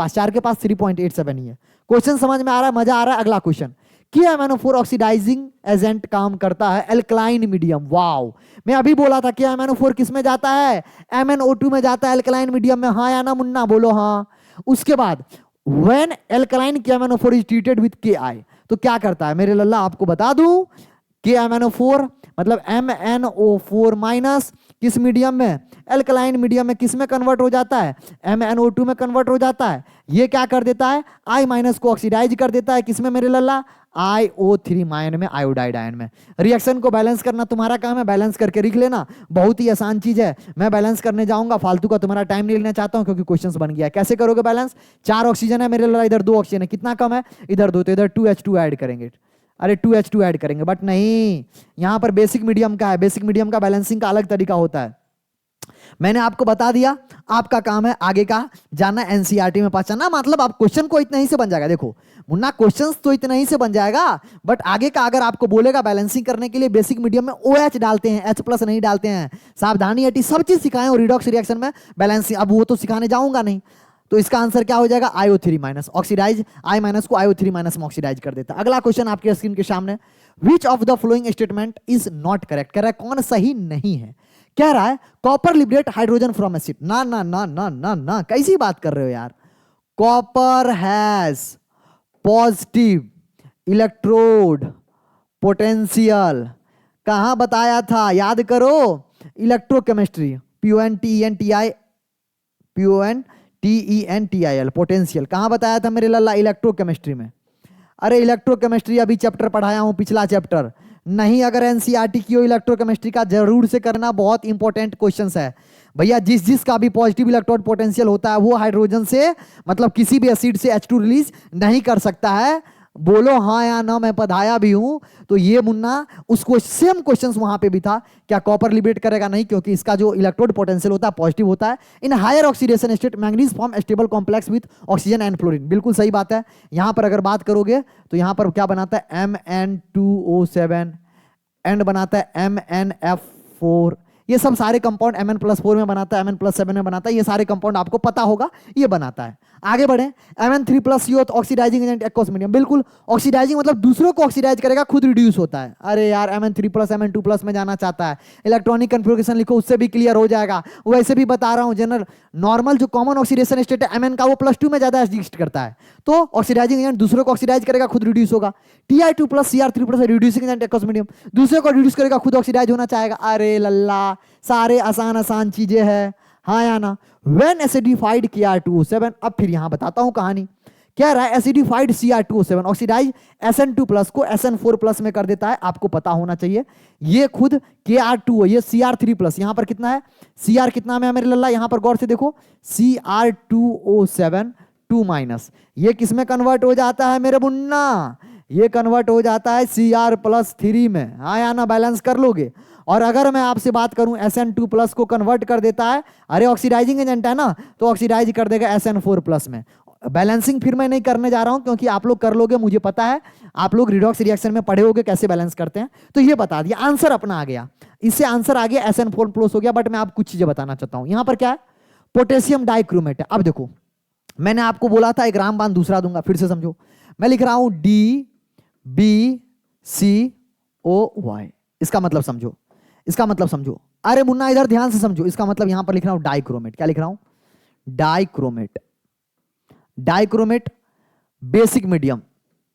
पास 3.87 ही है। क्वेश्चन समझ में आ रहा है? मजा आ रहा है? अगला क्वेश्चन, क्या MnO4 ऑक्सीडाइजिंग एजेंट काम करता है एल्कलाइन मीडियम। वाओ, मैं अभी बोला था कि MnO4 किस में जाता है? MnO2 में जाता है एल्कलाइन मीडियम में, हाँ या ना मुन्ना? बोलो हाँ। उसके बाद when alkaline MnO4 is treated with Ki, तो क्या करता है मेरे लल्ला? आपको बता दूं कि MnO4 मतलब MnO4 माइनस किस मीडियम में? एल्कलाइन मीडियम में। किस में कन्वर्ट हो जाता है? MnO2 में कन्वर्ट हो जाता है। ये क्या कर देता है? I- को ऑक्सीडाइज कर देता है। किस में मेरे लल्ला? IO3 मायन में, आयोडाइड आयन में। रिएक्शन को बैलेंस करना तुम्हारा काम है, बैलेंस करके लिख लेना, बहुत ही आसान चीज है। मैं बैलेंस करने जाऊंगा, फालतू का तुम्हारा टाइम नहीं लेना चाहता हूं क्योंकि क्वेश्चंस बन गया है। कैसे करोगे बैलेंस? 4 ऑक्सीजन है मेरे लल्ला, इधर 2 ऑक्सीजन है, कितना कम है? इधर 2, तो इधर 2H2 ऐड करेंगे। अरे 2H2 ऐड करेंगे, बट नहीं, यहां पर बेसिक मीडियम का है, बेसिक मीडियम का बैलेंसिंग का अलग तरीका होता है। मैंने आपको बता दिया, आपका काम है आगे का जानना, एनसीईआरटी में पहचानना। मतलब आप क्वेश्चन को इतना ही से बन जाएगा। देखो मुन्ना क्वेश्चंस तो इतना ही से बन जाएगा, बट आगे का अगर आपको बोलेगा बैलेंसिंग करने के लिए बेसिक मीडियम में OH डालते हैं, H+ नहीं डालते हैं, सावधानी हटी, सब चीज सिखाएं और रिडॉक्स रिएक्शन में बैलेंसिंग, अब वो तो सिखाने जाऊंगा नहीं। तो इसका आंसर क्या हो जाएगा? IO3- ऑक्सीडाइज, I- को IO3- में ऑक्सीडाइज कर देता। अगला क्वेश्चन आपके स्क्रीन के सामने, which of the following statement is not correct. कह रहा है कौन सही नहीं है। कह रहा है copper liberate hydrogen from acid. ना ना ना ना ना ना, कैसी बात कर रहे हो यार? Copper has positive electrode potential, कहां बताया था? याद करो, इलेक्ट्रोकेमिस्ट्री, PONTENTIL, पोटेंशियल कहां बताया था मेरे लल्ला? इलेक्ट्रोकेमिस्ट्री में। अरे इलेक्ट्रोकेमिस्ट्री अभी चैप्टर पढ़ाया हूं, पिछला चैप्टर, नहीं, अगर एनसीईआरटी की हो इलेक्ट्रोकेमिस्ट्री का जरूर से करना, बहुत इंपॉर्टेंट क्वेश्चंस है भैया। जिस जिस का भी पॉजिटिव इलेक्ट्रॉन पोटेंशियल होता है वो हाइड्रोजन से मतलब किसी भी एसिड से H2 रिलीज नहीं कर सकता है। बोलो हाँ या ना, मैं पढ़ाया भी हूं। तो ये मुन्ना उसको सेम क्वेश्चंस वहां पे भी था, क्या कॉपर लिबरेट करेगा? नहीं, क्योंकि इसका जो इलेक्ट्रोड पोटेंशियल होता है पॉजिटिव होता है। In higher oxidation state manganese form stable complex with oxygen and fluorine. बिल्कुल सही बात है। यहां पर अगर बात करोगे तो यहां पर क्या बनाता है Mn2O7 एंड बनाता है MnF4। ये सब सारे कंपाउंड Mn+4 में बनाता है, Mn+7 में बनाता है। ये सारे कंपाउंड आपको पता होगा, ये बनाता है। आगे बढ़े, Mn3+ oxidising agent aqueous medium. बिल्कुल, ऑक्सीडाइजिंग मतलब दूसरों को ऑक्सीडाइज करेगा, खुद रिड्यूस होता है। अरे यार, Mn3+ Mn2+ में जाना चाहता है, इलेक्ट्रॉनिक कन्फिग्रेशन लिखो, उससे भी क्लियर हो जाएगा। वैसे भी बता रहा हूं, जनरल नॉर्मल जो कॉमन ऑक्सीडेशन स्टेट है Mn का, वो +2 में ज्यादा एग्जिस्ट करता है। तो ऑक्सीडाइजिंग एजेंट दूसरों को ऑक्सीडाइज करेगा, खुद रिड्यूस होगा। Ti2+ Cr3+ reducing agent aqueous medium, दूसरे को रिड्यूस करेगा, खुद ऑक्सीडाइज होना चाहेगा। अरे लल्ला, सारे आसान आसान चीजें हैं, हाँ या ना। व्हेन एसिडिफाइड Kr2O7, अब फिर यहां बताता हूं कहानी। कह रहा है एसिडिफाइड Cr2O7 ऑक्सीडाइज Sn2+ को Sn4+ में कर देता है। आपको पता होना चाहिए, ये खुद Kr2O, ये Cr3+, यहां पर कितना है, Cr कितना में है मेरे लल्ला, यहां पर गौर से देखो, Cr2O7 2-, ये किस में कन्वर्ट हो जाता है मेरे मुन्ना? ये कन्वर्ट हो जाता है Cr+3 में, हाँ या ना, बैलेंस कर लोगे। और अगर मैं आपसे बात करूं Sn2+ को कन्वर्ट कर देता है, अरे ऑक्सीडाइजिंग एजेंट है ना, तो ऑक्सीडाइज कर देगा Sn4+ में। बैलेंसिंग फिर मैं नहीं करने जा रहा हूं, क्योंकि आप लोग कर लोगे, मुझे पता है। आप लोग रिडॉक्स रिएक्शन में पढ़े होगे कैसे बैलेंस करते हैं। तो ये बता दिया, आंसर अपना आ गया। इससे आंसर आ गया Sn4+ हो गया। बट मैं आपको कुछ चीजें बताना चाहता हूं। यहां पर क्या है, पोटेशियम डाइक्रोमेट है। अब देखो, मैंने आपको बोला था एक रामबाण दूसरा दूंगा, फिर से समझो। मैं लिख रहा हूं DBCOY, इसका मतलब समझो, इसका मतलब समझो। अरे मुन्ना इधर ध्यान से समझो, इसका मतलब यहां पर लिख रहा हूं डाइक्रोमेट। क्या लिख रहा हूं? Dichromate. Dichromate basic medium,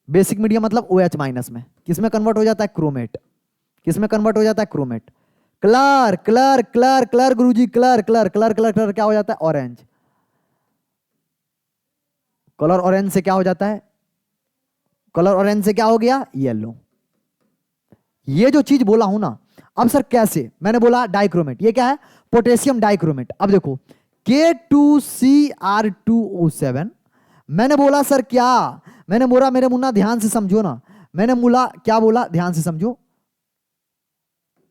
basic medium मतलब OH- में किसमें कन्वर्ट हो जाता है? क्रोमेट। किसमें कन्वर्ट हो जाता है? Chromate. Colour colour colour colour गुरुजी, colour colour colour colour colour क्या हो जाता है? ऑरेंज। कलर ऑरेंज से क्या हो जाता है? कलर ऑरेंज से क्या हो गया? येलो। ये जो चीज बोला हूं ना, अब सर कैसे? मैंने बोला डाइक्रोमेट, ये क्या है? Potassium dichromate. अब देखो K2Cr2O7, मैंने बोला सर क्या? मैंने बोला, मेरे मुन्ना ध्यान से समझो ना, मैंने बोला क्या बोला, ध्यान से समझो।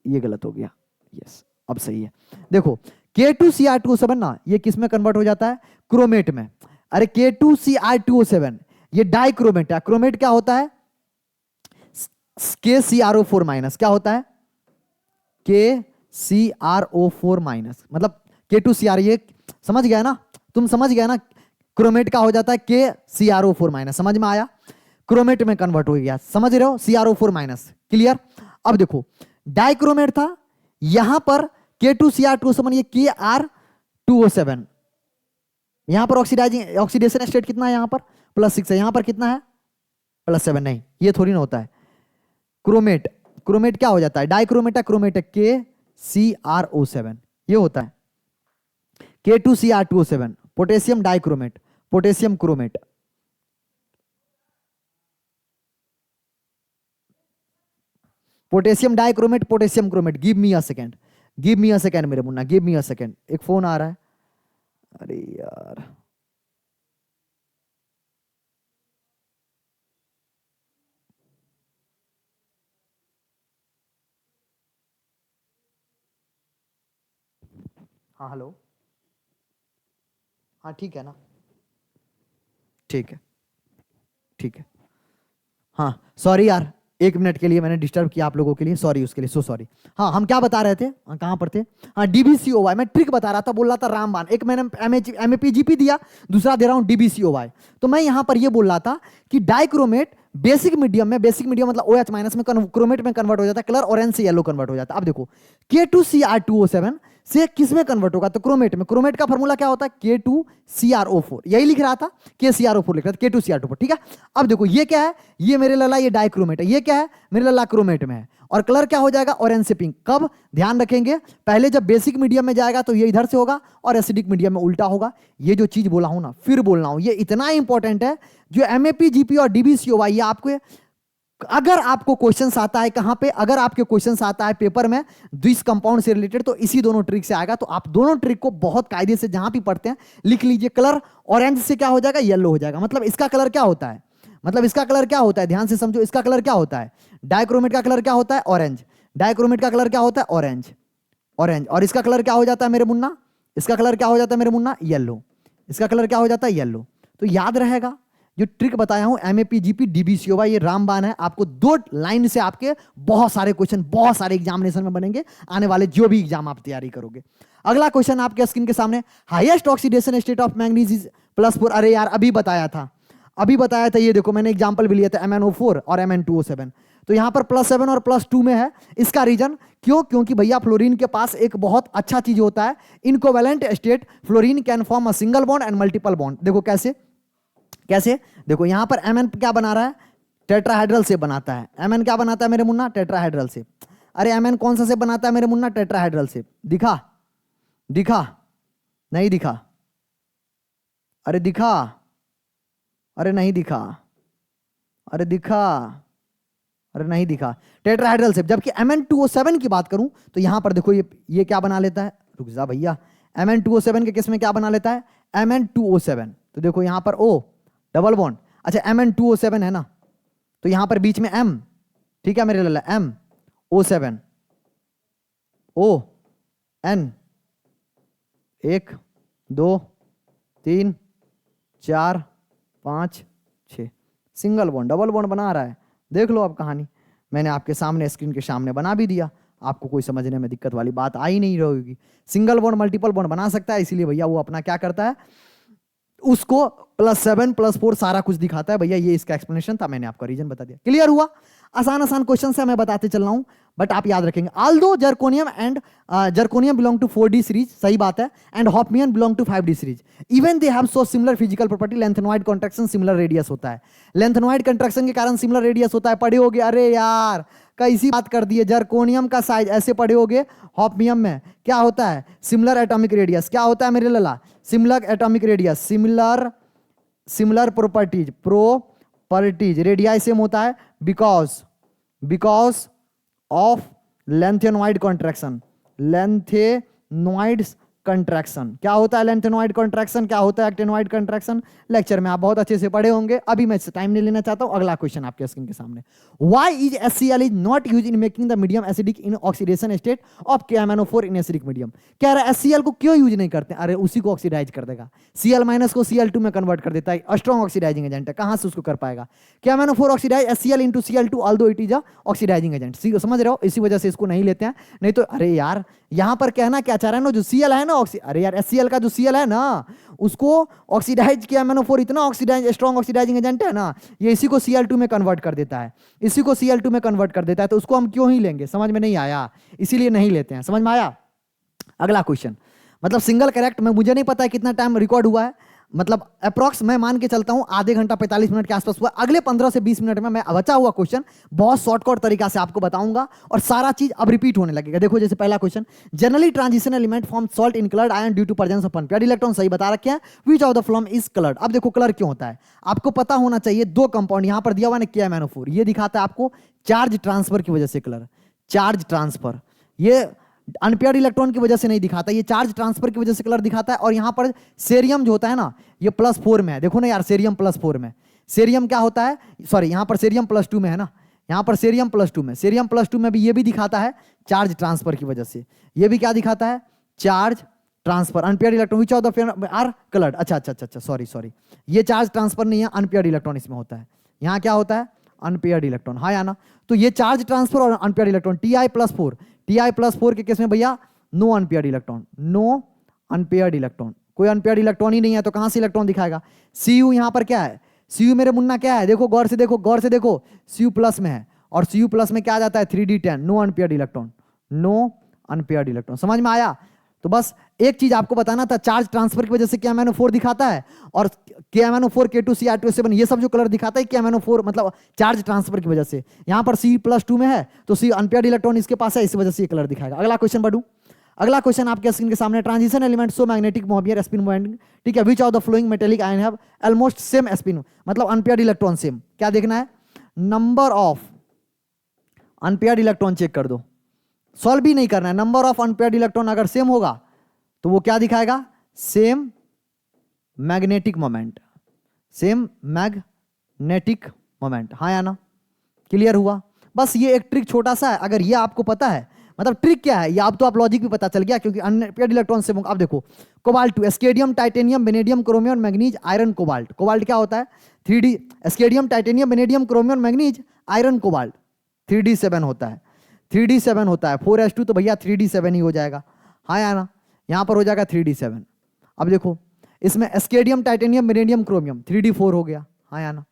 ये गलत हो गया, यस अब सही है। देखो K2Cr2O7 ना, ये किस में कन्वर्ट हो जाता है? क्रोमेट में। अरे K2Cr2O7 ये डाइक्रोमेट है। क्रोमेट क्या होता है? KCrO4-, क्या होता है? KCrO4-, मतलब K2Cr, ये समझ गया ना, तुम समझ गया ना। क्रोमेट का हो जाता है KCrO4-, समझ में आया? क्रोमेट में कन्वर्ट हो गया, समझ रहे हो? Cr2O4-, clear. अब देखो डाइक्रोमेट था, यहां पर K2Cr2O7, ये Kr2O7, यहां पर ऑक्सीडाइजिंग ऑक्सीडेशन स्टेट कितना है? यहां पर +6 है, यहां पर कितना है? +7। नहीं, ये थोड़ी ना होता है। क्रोमेट, क्रोमेट क्या हो जाता है? डाइक्रोमेट है, क्रोमेट है KCrO7, ये होता है K2Cr2O7, potassium dichromate, potassium chromate. Potassium dichromate, potassium chromate. Give me a second, give me a second मेरे मुन्ना, गिव मी अ सेकेंड। एक फोन आ रहा है, अरे यार। हाँ हेलो, हाँ ठीक है ना, ठीक है, ठीक है। हाँ सॉरी यार, 1 मिनट के लिए मैंने डिस्टर्ब किया आप लोगों के लिए, सॉरी उसके लिए, सो सॉरी। हाँ हम क्या बता रहे थे, हाँ कहाँ पर थे? हाँ DBCOY, मैं ट्रिक बता रहा था, बोल रहा था रामबाण। एक मैंने MAPGP दिया, दूसरा दे रहा हूँ DBCOY। तो मैं यहाँ पर ये बोल रहा था कि डाइक्रोमेट बेसिक मीडियम में, बेसिक मीडियम मतलब OH- में क्रोमेट में कन्वर्ट हो जाता है, कलर ऑरेंज से येलो कन्वर्ट हो जाता है। अब देखो K2Cr2O7 से किस में कन्वर्ट होगा? तो क्रोमेट में। क्रोमेट का फॉर्मूला क्या होता है? K2Cr4, यही लिख रहा था, KCrO4 लिख रहा था, K2Cr2, ठीक है। अब देखो ये क्या है? ये मेरे लला ये डाइक्रोमेट है, ये क्या है? मेरे लला क्रोमेट में है। और कलर क्या हो जाएगा? ऑरेंज से पिंक। कब? ध्यान रखेंगे, पहले जब बेसिक मीडियम में जाएगा तो ये इधर से होगा, और एसिडिक मीडियम में उल्टा होगा। ये जो चीज बोला हूं ना, फिर बोल रहा हूं, ये इतना इंपॉर्टेंट है। जो MAPGP और DBCOY, ये आपको अगर आपको क्वेश्चन आता है कहां पे, अगर आपके क्वेश्चन आता है पेपर में द्विस कंपाउंड से रिलेटेड, तो इसी दोनों ट्रिक से आएगा। तो आप दोनों ट्रिक को बहुत कायदे से जहां भी पढ़ते हैं लिख लीजिए। कलर ऑरेंज से क्या हो जाएगा, येलो हो जाएगा। मतलब इसका कलर क्या होता है, मतलब इसका कलर क्या होता है, ध्यान से समझो। इसका कलर क्या होता है, डाइक्रोमेट का कलर क्या होता है, ऑरेंज। डाइक्रोमेट का कलर क्या होता है, ऑरेंज, ऑरेंज। और इसका कलर क्या हो जाता है मेरे मुन्ना, इसका कलर क्या हो जाता है मेरे मुन्ना, येलो। इसका कलर क्या हो जाता है, येलो। तो याद रहेगा जो ट्रिक बताया हूं, एमएपी जीपी डीबीसीओ, ये रामबाण है। आपको 2 लाइन से आपके बहुत सारे क्वेश्चन बहुत सारे एग्जामिनेशन में बनेंगे, आने वाले जो भी एग्जाम आप तैयारी करोगे। अगला क्वेश्चन आपके स्क्रीन के सामने, highest oxidation state of manganese +4। अरे यार अभी बताया था, अभी बताया था। ये देखो मैंने एग्जांपल भी लिया था MnO4 और Mn2O7। तो यहां पर +7 और +2 में है। इसका रीजन क्यों, क्योंकि भैया फ्लोरीन के पास एक बहुत अच्छा चीज होता है, in covalent state. Fluorine can form a single bond and multiple bond. देखो कैसे, कैसे देखो यहां पर Mn क्या बना रहा है, टेट्राहाइड्रल से बनाता है। Mn क्या बनाता है मेरे मुन्ना, टेट्राहाइड्रल से। अरे Mn कौन सा से बनाता है मेरे मुन्ना, टेट्राहाइड्रल से। दिखा, दिखा, नहीं दिखा, अरे दिखा, अरे नहीं दिखा, अरे दिखा, अरे नहीं दिखा, टेट्राहाइड्रल से। जबकि Mn2O7 की बात करूं तो यहां पर देखो ये क्या बना लेता है, रुक जा भैया, Mn2O7 के केस में क्या बना लेता है, Mn2O7। तो देखो यहां पर O डबल बॉन्ड, अच्छा Mn2O7 है ना, तो यहां पर बीच में M, ठीक है मेरे लल्ला, MO7 O N, 1 2 3 4 5 6, single bond double bond बना रहा है। देख लो अब कहानी, मैंने आपके सामने स्क्रीन के सामने बना भी दिया, आपको कोई समझने में दिक्कत वाली बात आ ही नहीं रहेगी। सिंगल बॉन्ड मल्टीपल बॉन्ड बना सकता है, इसीलिए भैया वो अपना क्या करता है, उसको +7 +4 सारा कुछ दिखाता है। भैया ये इसका एक्सप्लेनेशन था, मैंने आपका रीजन बता दिया। क्लियर हुआ, आसान आसान क्वेश्चन से मैं बताते चल रहा हूं, बट आप याद रखेंगे। Although zirconium and zirconium belong to 4D series, सही बात है, and hafnium belong to 5D series. Even they have so similar physical property, lanthanoid contraction similar radius होता है। लेंथेनॉइड कॉन्ट्रैक्शन के कारण सिमिलर रेडियस होता है, पढ़े होगे। अरे यार कैसी बात कर दी है, जर्कोनियम का साइज ऐसे पढ़े होगे, हॉफमियम में क्या होता है, सिमिलर एटॉमिक रेडियस। क्या होता है मेरे लला, similar atomic radius, similar properties, radii same होता है because of lanthanoid contraction. Lanthanoid contraction क्या होता है, लेंथेनॉइड कॉन्ट्रैक्शन क्या होता है, एक्टिनॉइड कंट्रैक्शन। लेक्चर में आप बहुत अच्छे से पढ़े होंगे, अभी मैं टाइम नहीं लेना चाहता हूं। अगला क्वेश्चन आपके स्क्रीन के सामने, why is HCl is not use in making the medium acidic in oxidation state of KMnO4 in acidic medium. कह रहा है HCl को क्यों यूज नहीं करते, अरे उसी को ऑक्सीडाइज कर देगा, Cl- को Cl2 में कन्वर्ट कर देता है, स्ट्रॉन्ग ऑक्सीडाइजिंग एजेंट है, कहां से उसको कर पाएगा। KMnO4 oxidise HCl into Cl2 although it is a oxidising agent. समझ रहे हो, इसी वजह से इसको नहीं लेते हैं। नहीं तो अरे यार यहां पर कहना क्या चाह रहा है ना, जो Cl है ना अरे यार HCl का जो Cl है ना, उसको ऑक्सीडाइज किया MnO4, इतना ऑक्सीडाइज स्ट्रॉन्ग ऑक्सीडाइजिंग एजेंट है ना, ये इसी को Cl2 में कन्वर्ट कर देता है, इसी को Cl2 में कन्वर्ट कर देता है। तो उसको हम क्यों ही लेंगे, समझ में नहीं आया, इसीलिए नहीं लेते हैं। समझ में आया। अगला क्वेश्चन, मतलब सिंगल करेक्ट में, मुझे नहीं पता है कितना टाइम रिकॉर्ड हुआ है, मतलब अप्रॉक्स मैं मान के चलता हूं आधे घंटा 45 मिनट के आसपास हुआ। अगले 15 से 20 मिनट में मैं बचा हुआ क्वेश्चन बहुत शॉर्टकट तरीका से आपको बताऊंगा और सारा चीज अब रिपीट होने लगेगा। देखो जैसे पहला question, generally transition element form salt in coloured ion due to presence of unpaired electron, सही बता रखे हैं। Which of the following is coloured. अब देखो कलर क्यों होता है, आपको पता होना चाहिए। 2 कंपाउंड यहां पर दिया हुआ है KMnO4, ये दिखाता है आपको चार्ज ट्रांसफर की वजह से कलर, चार्ज ट्रांसफर, ये अनपेयर्ड इलेक्ट्रॉन की वजह से नहीं दिखाता, ये चार्ज ट्रांसफर की वजह से कलर दिखाता है। और यहां पर सेरियम जो होता है ना, ये +4 में है, देखो ना यार, सेरियम +4 में, सेरियम क्या होता है, सॉरी यहां पर सेरियम +2 में है ना, यहां पर सेरियम +2 में, सेरियम +2 में भी ये भी दिखाता है चार्ज ट्रांसफर की वजह से, ये भी क्या दिखाता है, charge transfer. Unpaired electron which of the are coloured, अच्छा सॉरी, ये चार्ज ट्रांसफर नहीं है, अनपेयर्ड इलेक्ट्रॉन इसमें होता है। यहां क्या होता है, अनपेयर्ड इलेक्ट्रॉन, हाँ या ना। तो ये चार्ज ट्रांसफर और अनपेयर्ड इलेक्ट्रॉन, Ti+4 के केस में भैया no unpaired electron, no unpaired electron, कोई अनपेयर्ड इलेक्ट्रॉन ही नहीं है, तो कहां से इलेक्ट्रॉन दिखाएगा। Cu यहां पर क्या है, Cu मेरे मुन्ना क्या है, देखो गौर से देखो, गौर से देखो, Cu+ में है, और Cu+ में क्या आ जाता है 3D10, no unpaired electron, no unpaired electron. समझ में आया। तो बस एक चीज आपको बताना था, चार्ज ट्रांसफर की वजह से KMnO4 दिखाता है, और KMnO4 K2Cr2S7 ये सब जो कलर दिखाता है KMnO4 मतलब चार्ज ट्रांसफर की वजह से। यहां पर C+2 में है तो C अनपेयर्ड इलेक्ट्रॉन इसके पास है, इस वजह से ये कलर दिखाएगा। अगला क्वेश्चन बढ़ू, अगला क्वेश्चन आपके स्क्रीन के सामने, ट्रांजिशन एलिमेंट सो मैग्नेटिक मोबियर स्पिन मोमेंट, ठीक है, which of the following metallic ion have almost same spin, मतलब अनपेयर्ड इलेक्ट्रॉन सेम। क्या देखना है, number of unpaired electron check कर दो, सॉल्व भी नहीं करना है। नंबर ऑफ अनपेयर्ड इलेक्ट्रॉन अगर सेम होगा तो वो क्या दिखाएगा, same magnetic moment, same magnetic moment. हाँ या ना, क्लियर हुआ। बस ये एक ट्रिक छोटा सा है, अगर ये आपको पता है, मतलब ट्रिक क्या है ये अब तो आप लॉजिक भी पता चल गया, क्योंकि अनपेयर्ड इलेक्ट्रॉन से अब देखो cobalt 2, स्केडियम titanium vanadium chromium manganese iron cobalt. Cobalt क्या होता है 3D, स्केडियम titanium vanadium chromium manganese iron cobalt 3D7 होता है, 3D7 होता है। 4s2 तो भैया 3D7 ही हो जाएगा। हाँ या ना, यहां पर हो जाएगा 3D7। अब देखो इसमें स्केडियम टाइटेनियम वेनेडियम क्रोमियम 3D4 हो गया। हाँ या ना,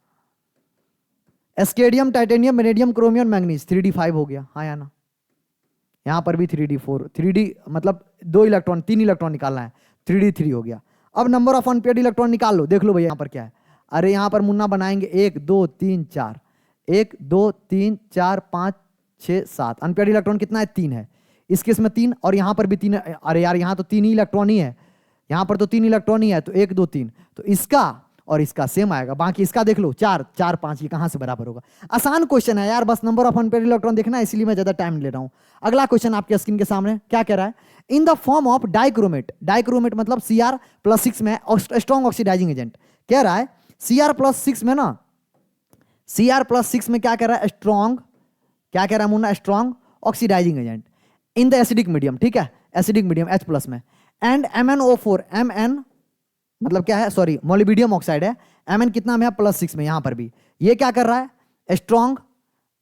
स्केडियम titanium vanadium chromium manganese 3D5 हो गया। हाँ या ना, यहां पर भी 3D4, 3D मतलब 2 इलेक्ट्रॉन 3 इलेक्ट्रॉन निकालना है, 3D3 हो गया। अब नंबर ऑफ अनपेयर्ड इलेक्ट्रॉन निकाल लो, देख लो भैया यहां पर क्या है। अरे यहां पर मुन्ना बनाएंगे 1 2 3 4, 1 2 3 4 5 6 7। अनपेयर्ड इलेक्ट्रॉन कितना है, 3 है। इस केस में 3 और यहां पर भी 3। अरे यार यहां तो 3 ही इलेक्ट्रॉन ही है, यहां पर तो 3 इलेक्ट्रॉन ही है, तो 1 2 3, तो इसका और इसका सेम आएगा। बाकी इसका देख लो 4 4 5, ये कहां से बराबर होगा। आसान क्वेश्चन है यार, बस नंबर ऑफ अनपेयर्ड इलेक्ट्रॉन देखना है, इसलिए मैं ज्यादा टाइम ले रहा हूं। अगला क्वेश्चन आपके स्क्रीन के सामने क्या कह रहा है, in the form of dichromate, dichromate मतलब Cr+6 में स्ट्रॉन्ग ऑक्सीडाइजिंग एजेंट कह रहा है। Cr+6 में ना, Cr+6 में क्या कह रहा है, स्ट्रॉन्ग, क्या कह रहा है Munna, strong oxidising agent in the acidic medium, ठीक है, एसिडिक मीडियम H+ में। एंड MnO4, Mn मतलब क्या है, सॉरी मोलिबिडियम ऑक्साइड है, Mn कितना में है, +6 में। यहां पर भी ये क्या कर रहा है, स्ट्रॉन्ग।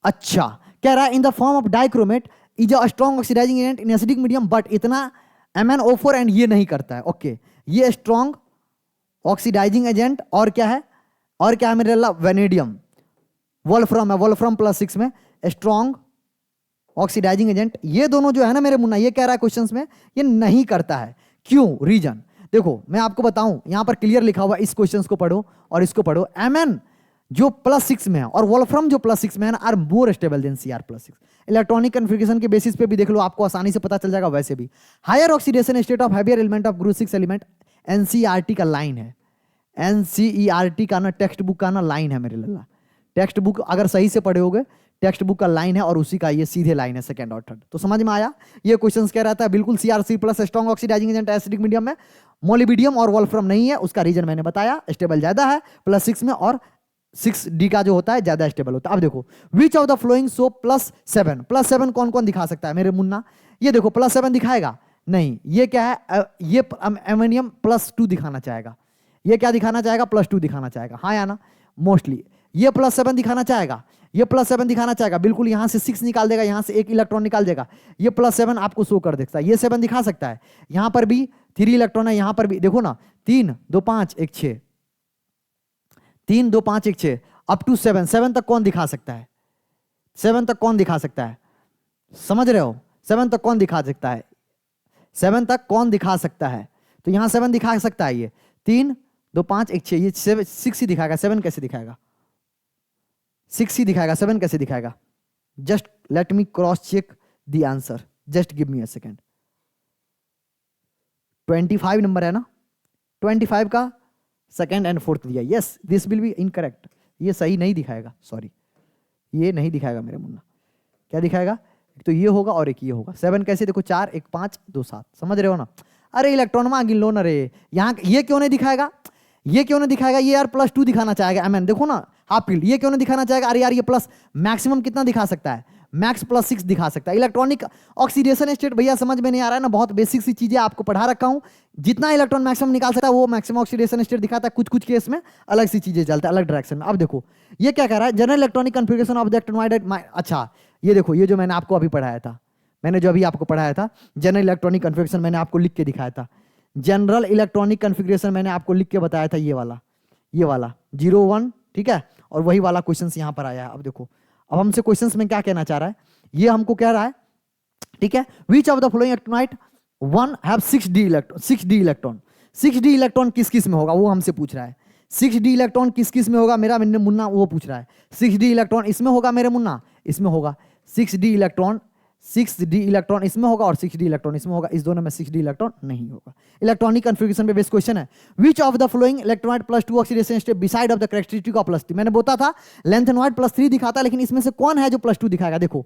अच्छा, कह रहा है in the form of dichromate is a strong oxidising agent in acidic medium, but इतना MnO4 एंड ये नहीं करता है। ओके, ये स्ट्रॉन्ग ऑक्सीडाइजिंग एजेंट और क्या है, और क्या है मेरे अल्लाह, वेनेडियम, वोल्फ्रम है, वोल्फ्रम +6 में स्ट्रॉन्ग ऑक्सीडाइजिंग एजेंट। ये दोनों जो है ना मेरे मुन्ना, ये कह रहा है क्वेश्चंस में ये नहीं करता है। क्यों, रीजन देखो मैं आपको बताऊं, यहां पर क्लियर लिखा हुआ, इस क्वेश्चंस को पढ़ो और इसको पढ़ो। Mn जो +6 में है और वोल्फ्रम जो +6 में है ना, are more stable than Cr+6। Electronic configuration के बेसिस पे भी देख लो, आपको आसानी से पता चल जाएगा। वैसे भी higher oxidation state of heavier element of group 6 element, NCERT का लाइन है, NCERT का ना टेक्स्ट बुक का ना लाइन है मेरे लल्ला। टेक्स्ट बुक अगर सही से पढ़े होगे, टेक्स्ट बुक का लाइन है और उसी का ये सीधे लाइन है, सेकंड और थर्ड। तो समझ में आया, ये क्वेश्चन कह रहा था बिल्कुल Cr+ strong oxidising agent acidic medium में, मोलिबिडियम और वोल्फ्रम नहीं है। उसका रीजन मैंने बताया, स्टेबल ज्यादा है +6 में, और 6D का जो होता है ज्यादा स्टेबल होता है। अब देखो विच ऑफ द फ्लोइंग सो +7, +7 कौन कौन दिखा सकता है मेरे मुन्ना, ये देखो +7 दिखाएगा नहीं, ये क्या है, ये एमोनियम +2 दिखाना चाहेगा। ये क्या दिखाना चाहेगा, +2 दिखाना चाहेगा। हाँ या ना, मोस्टली ये +7 दिखाना चाहेगा, ये +7 दिखाना चाहेगा। बिल्कुल यहां से 6 निकाल देगा, यहां से 1 इलेक्ट्रॉन निकाल देगा, ये +7 आपको शो कर देता है। ये 7 दिखा सकता है, यहां पर भी 3 इलेक्ट्रॉन है, यहां पर भी देखो ना 3 2 5 1 6, 3 2 5 1 6 अप टू 7, 7 तक कौन दिखा सकता है, 7 तक कौन दिखा सकता है, समझ रहे हो, 7 तक कौन दिखा सकता है, 7 तक कौन दिखा सकता है। तो यहां 7 दिखा सकता है, ये 3 2 5 1 6, ये 6 ही दिखाएगा, 7 कैसे दिखाएगा, 6 ही दिखाएगा, 7 कैसे दिखाएगा। Just let me cross check the answer, just give me a second. 25 number है ना, 25 का सेकेंड एंड फोर्थ दिया, yes this will be incorrect, ये सही नहीं दिखाएगा, सॉरी ये नहीं दिखाएगा मेरे मुन्ना। क्या दिखाएगा, एक तो ये होगा और एक ये होगा। 7 कैसे, देखो 4 1 5 2 7, समझ रहे हो ना। अरे इलेक्ट्रॉन में गिन लो ना रे, यहाँ ये क्यों नहीं दिखाएगा, ये क्यों नहीं दिखाएगा, ये यार +2 दिखाना चाहेगा। Mn देखो ना हाफ फील्ड, ये क्यों नहीं दिखाना चाहेगा, अरे यार ये प्लस मैक्सिमम कितना दिखा सकता है, मैक्स +6 दिखा सकता है। इलेक्ट्रॉनिक ऑक्सीडेशन स्टेट भैया समझ में नहीं आ रहा है ना, बहुत बेसिक सी चीजें आपको पढ़ा रखा हूं। जितना इलेक्ट्रॉन मैक्सिमम निकाल सकता है वो मैक्सिमम ऑक्सीडेशन स्टेट दिखाता है, कुछ कुछ केस में अलग सी चीजें चलता है, अलग डायरेक्शन में। अब देखो ये क्या कह रहा है, general electronic configuration of the electron. अच्छा ये देखो, ये जो मैंने आपको अभी पढ़ाया था, मैंने जो अभी आपको पढ़ाया था जनरल इलेक्ट्रॉनिक कन्फिगरेशन, मैंने आपको लिख के दिखाया था। जनरल इलेक्ट्रॉनिक कन्फिगरेशन मैंने आपको लिख के बताया था, ये वाला 0 1, ठीक है, और वही वाला क्वेश्चन यहां पर आया है। अब देखो अब हमसे क्वेश्चंस में क्या कहना चाह रहा है, ये हमको कह रहा है, ठीक है, विच ऑफ द फॉलोइंग इलेक्ट्रोनाइट 1 have 6D electron. 6D electron किस किस में होगा वो हमसे पूछ रहा है। 6D इलेक्ट्रॉन किस किस में होगा मेरा मुन्ना, वो पूछ रहा है। 6D इलेक्ट्रॉन इसमें होगा मेरे मुन्ना, इसमें होगा 6D इलेक्ट्रॉन 6d इलेक्ट्रॉन इसमें होगा और 6d इलेक्ट्रॉन इसमें होगा, इस दोनों में 6d इलेक्ट्रॉन नहीं होगा। इलेक्ट्रॉनिक कन्फिगरेशन पे बेस्ड क्वेश्चन है। विच ऑफ द फ्लोइंग इलेक्ट्रॉनाइट +2 oxidation step beside of the characteristic of +3। मैंने बोला था लेंथेनॉइड +3 दिखाता है, लेकिन इसमें से कौन है जो +2 दिखाएगा? देखो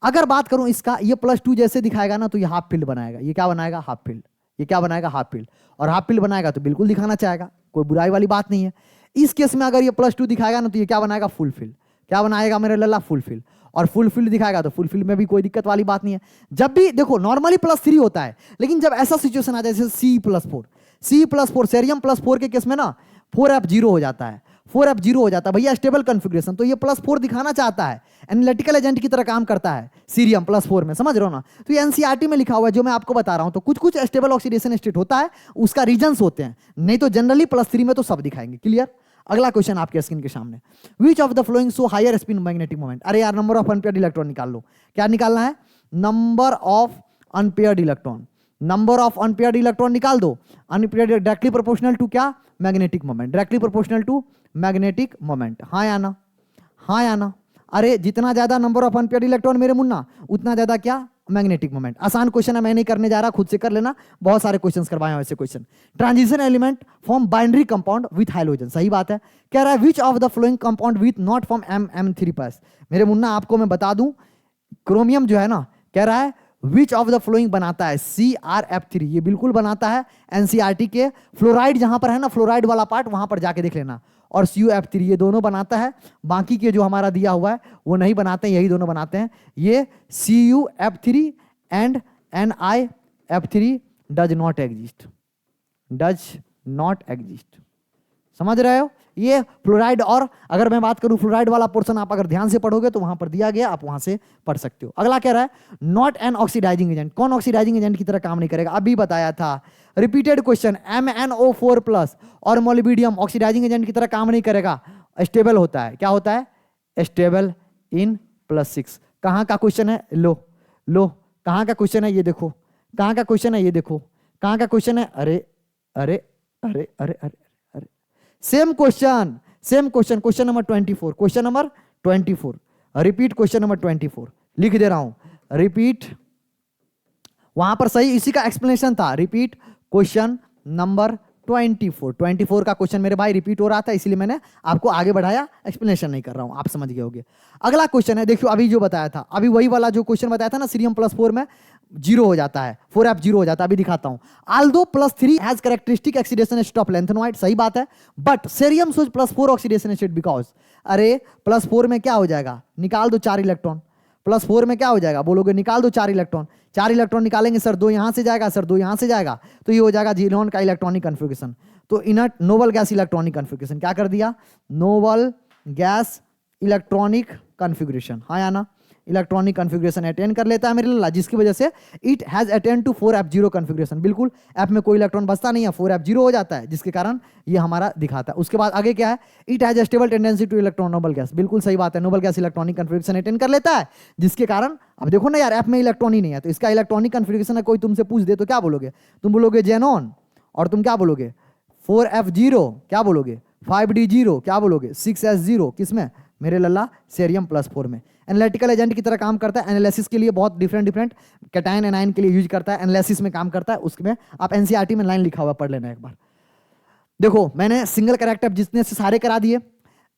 अगर बात करूं इसका, ये +2 जैसे दिखाएगा ना तो ये हाफ फील्ड बनाएगा। ये क्या बनाएगा? Half field. ये क्या बनाएगा? Half field. और हाफ फील्ड बनाएगा तो बिल्कुल दिखाना चाहेगा, कोई बुराई वाली बात नहीं है। इस केस में अगर ये +2 दिखाएगा ना तो ये क्या बनाएगा? Full filled. क्या बनाएगा मेरे लल्ला? Full filled. और फुल फील्ड दिखाएगा तो फुल फील्ड में भी कोई दिक्कत वाली बात नहीं है। जब भी देखो नॉर्मली +3 होता है, लेकिन जब ऐसा सिचुएशन आ जाए जैसे C+4 सेरियम +4 के केस में ना 4f0 हो जाता है। 4f0 हो जाता है भैया, स्टेबल कॉन्फ़िगरेशन। तो ये +4 दिखाना चाहता है, एनालिटिकल एजेंट की तरह काम करता है सीरियम +4 में, समझ रहे हो ना? तो ये एनसीईआरटी में लिखा हुआ है जो मैं आपको बता रहा हूं। तो कुछ कुछ स्टेबल ऑक्सीडेशन स्टेट होता है, उसका रीजंस होते हैं, नहीं तो जनरली +3 में तो सब दिखाएंगे। क्लियर? अगला क्वेश्चन आपके स्क्रीन के सामने, which of the following show higher spin magnetic moment. अरे यार नंबर ऑफ अनपेयर्ड इलेक्ट्रॉन निकाल लो। क्या निकालना है? Number of unpaired electron. Number of unpaired electron निकाल दो। अनपेयर्ड डायरेक्टली प्रोपोर्शनल टू क्या? Magnetic moment. Directly proportional to magnetic moment. हाँ या ना? हाँ या ना? अरे जितना ज्यादा नंबर ऑफ अनपेयर्ड इलेक्ट्रॉन मेरे मुन्ना, उतना ज्यादा क्या? Magnetic moment. आसान क्वेश्चन है, मैं नहीं करने जा रहा, खुद से कर लेना। बहुत सारे क्वेश्चंस करवाए हैं वैसे question. Transition element form binary compound with hydrogen. सही बात है। कह रहा है which of the flowing compound with not form MM3+। मेरे मुन्ना आपको मैं बता दूं, क्रोमियम जो है ना, कह रहा है विच ऑफ द फ्लोइंग बनाता है? CrF3। ये बिल्कुल बनाता है। एनसीईआरटी के फ्लोराइड जहां पर है ना, फ्लोराइड वाला पार्ट, वहां पर जाके देख लेना। और CuF3 ये दोनों बनाता है। बाकी के जो हमारा दिया हुआ है वो नहीं बनाते हैं, यही दोनों बनाते हैं। ये CuF3 and NiF3 does not exist. Does not exist. समझ रहे हो? ये फ्लोराइड, और अगर मैं बात करूं फ्लोराइड वाला पोर्शन आप अगर ध्यान से पढ़ोगे तो वहां पर दिया गया, आप वहां से पढ़ सकते हो। अगला कह रहा है नॉट एन ऑक्सीडाइजिंग एजेंट। कौन ऑक्सीडाइजिंग एजेंट की तरह काम नहीं करेगा? अभी बताया था, रिपीटेड क्वेश्चन। MnO4+ और मोलिब्डियम ऑक्सीडाइजिंग एजेंट की तरह काम नहीं करेगा, स्टेबल होता है। क्या होता है? Stable in +6। कहां का क्वेश्चन है? लो लो, कहां का क्वेश्चन है? ये देखो। कहां का क्वेश्चन है? ये देखो। कहां का क्वेश्चन है? अरे अरे अरे अरे अरे अरे, same question, same question. Question number 24, question number 24। Repeat question number 24 लिख दे रहा हूं। रिपीट, वहां पर सही इसी का एक्सप्लेनेशन था। रिपीट क्वेश्चन नंबर 24 का क्वेश्चन मेरे भाई रिपीट हो रहा था, इसलिए मैंने आपको आगे बढ़ाया, एक्सप्लेनेशन नहीं कर रहा हूं, आप समझ गए होंगे। अगला क्वेश्चन है, देखियो अभी जो बताया था, अभी वही वाला जो क्वेश्चन बताया था ना, सीरियम +4 में 0 हो जाता है, 4f0 हो जाता है। अभी दिखाता हूं। Aldous +3 has characteristic oxidation state of lanthanoid. सही बात है, but cerium shows +4 oxidation state because. अरे +4 में क्या हो जाएगा? निकाल दो 4 इलेक्ट्रॉन। +4 में क्या हो जाएगा? बोलोगे निकाल दो 4 इलेक्ट्रॉन। 4 इलेक्ट्रॉन निकालेंगे सर, 2 यहां से जाएगा सर, 2 यहां से जाएगा, तो ये हो जाएगा जीनोन का इलेक्ट्रॉनिक कन्फिगरेशन। तो inert noble gas electronic configuration. क्या कर दिया? Noble gas electronic configuration. हाँ या ना? इलेक्ट्रॉनिक कन्फिगरेशन अटेन कर लेता है मेरे लल्ला, जिसकी वजह से it has attain to 4f0 configuration. बिल्कुल एफ में कोई इलेक्ट्रॉन बचता नहीं है, 4f0 हो जाता है, जिसके कारण ये हमारा दिखाता है। उसके बाद आगे क्या है? It has stable tendency two electron noble gas. बिल्कुल सही बात है, noble gas electronic configuration attain कर लेता है, जिसके कारण अब देखो ना यार, एफ में इलेक्ट्रॉन ही नहीं है, तो इसका इलेक्ट्रॉनिक कन्फिगरेशन है। कोई तुमसे पूछ दे तो क्या बोलोगे? तुम बोलोगे जेनॉन, और तुम क्या बोलोगे? 4f0 क्या बोलोगे? 5d0 क्या बोलोगे? 6s0 किसमें मेरे लल्ला? सेरियम +4 में। एनालिटिकल एजेंट की तरह काम करता है, एनालिसिस के लिए बहुत डिफरेंट कैटायन एनायन के लिए यूज करता है, एनालिसिस में काम करता है। उसमें आप एनसीईआरटी में लाइन लिखा हुआ पढ़ लेना एक बार। देखो मैंने सिंगल कैरेक्टर जितने से सारे करा दिए,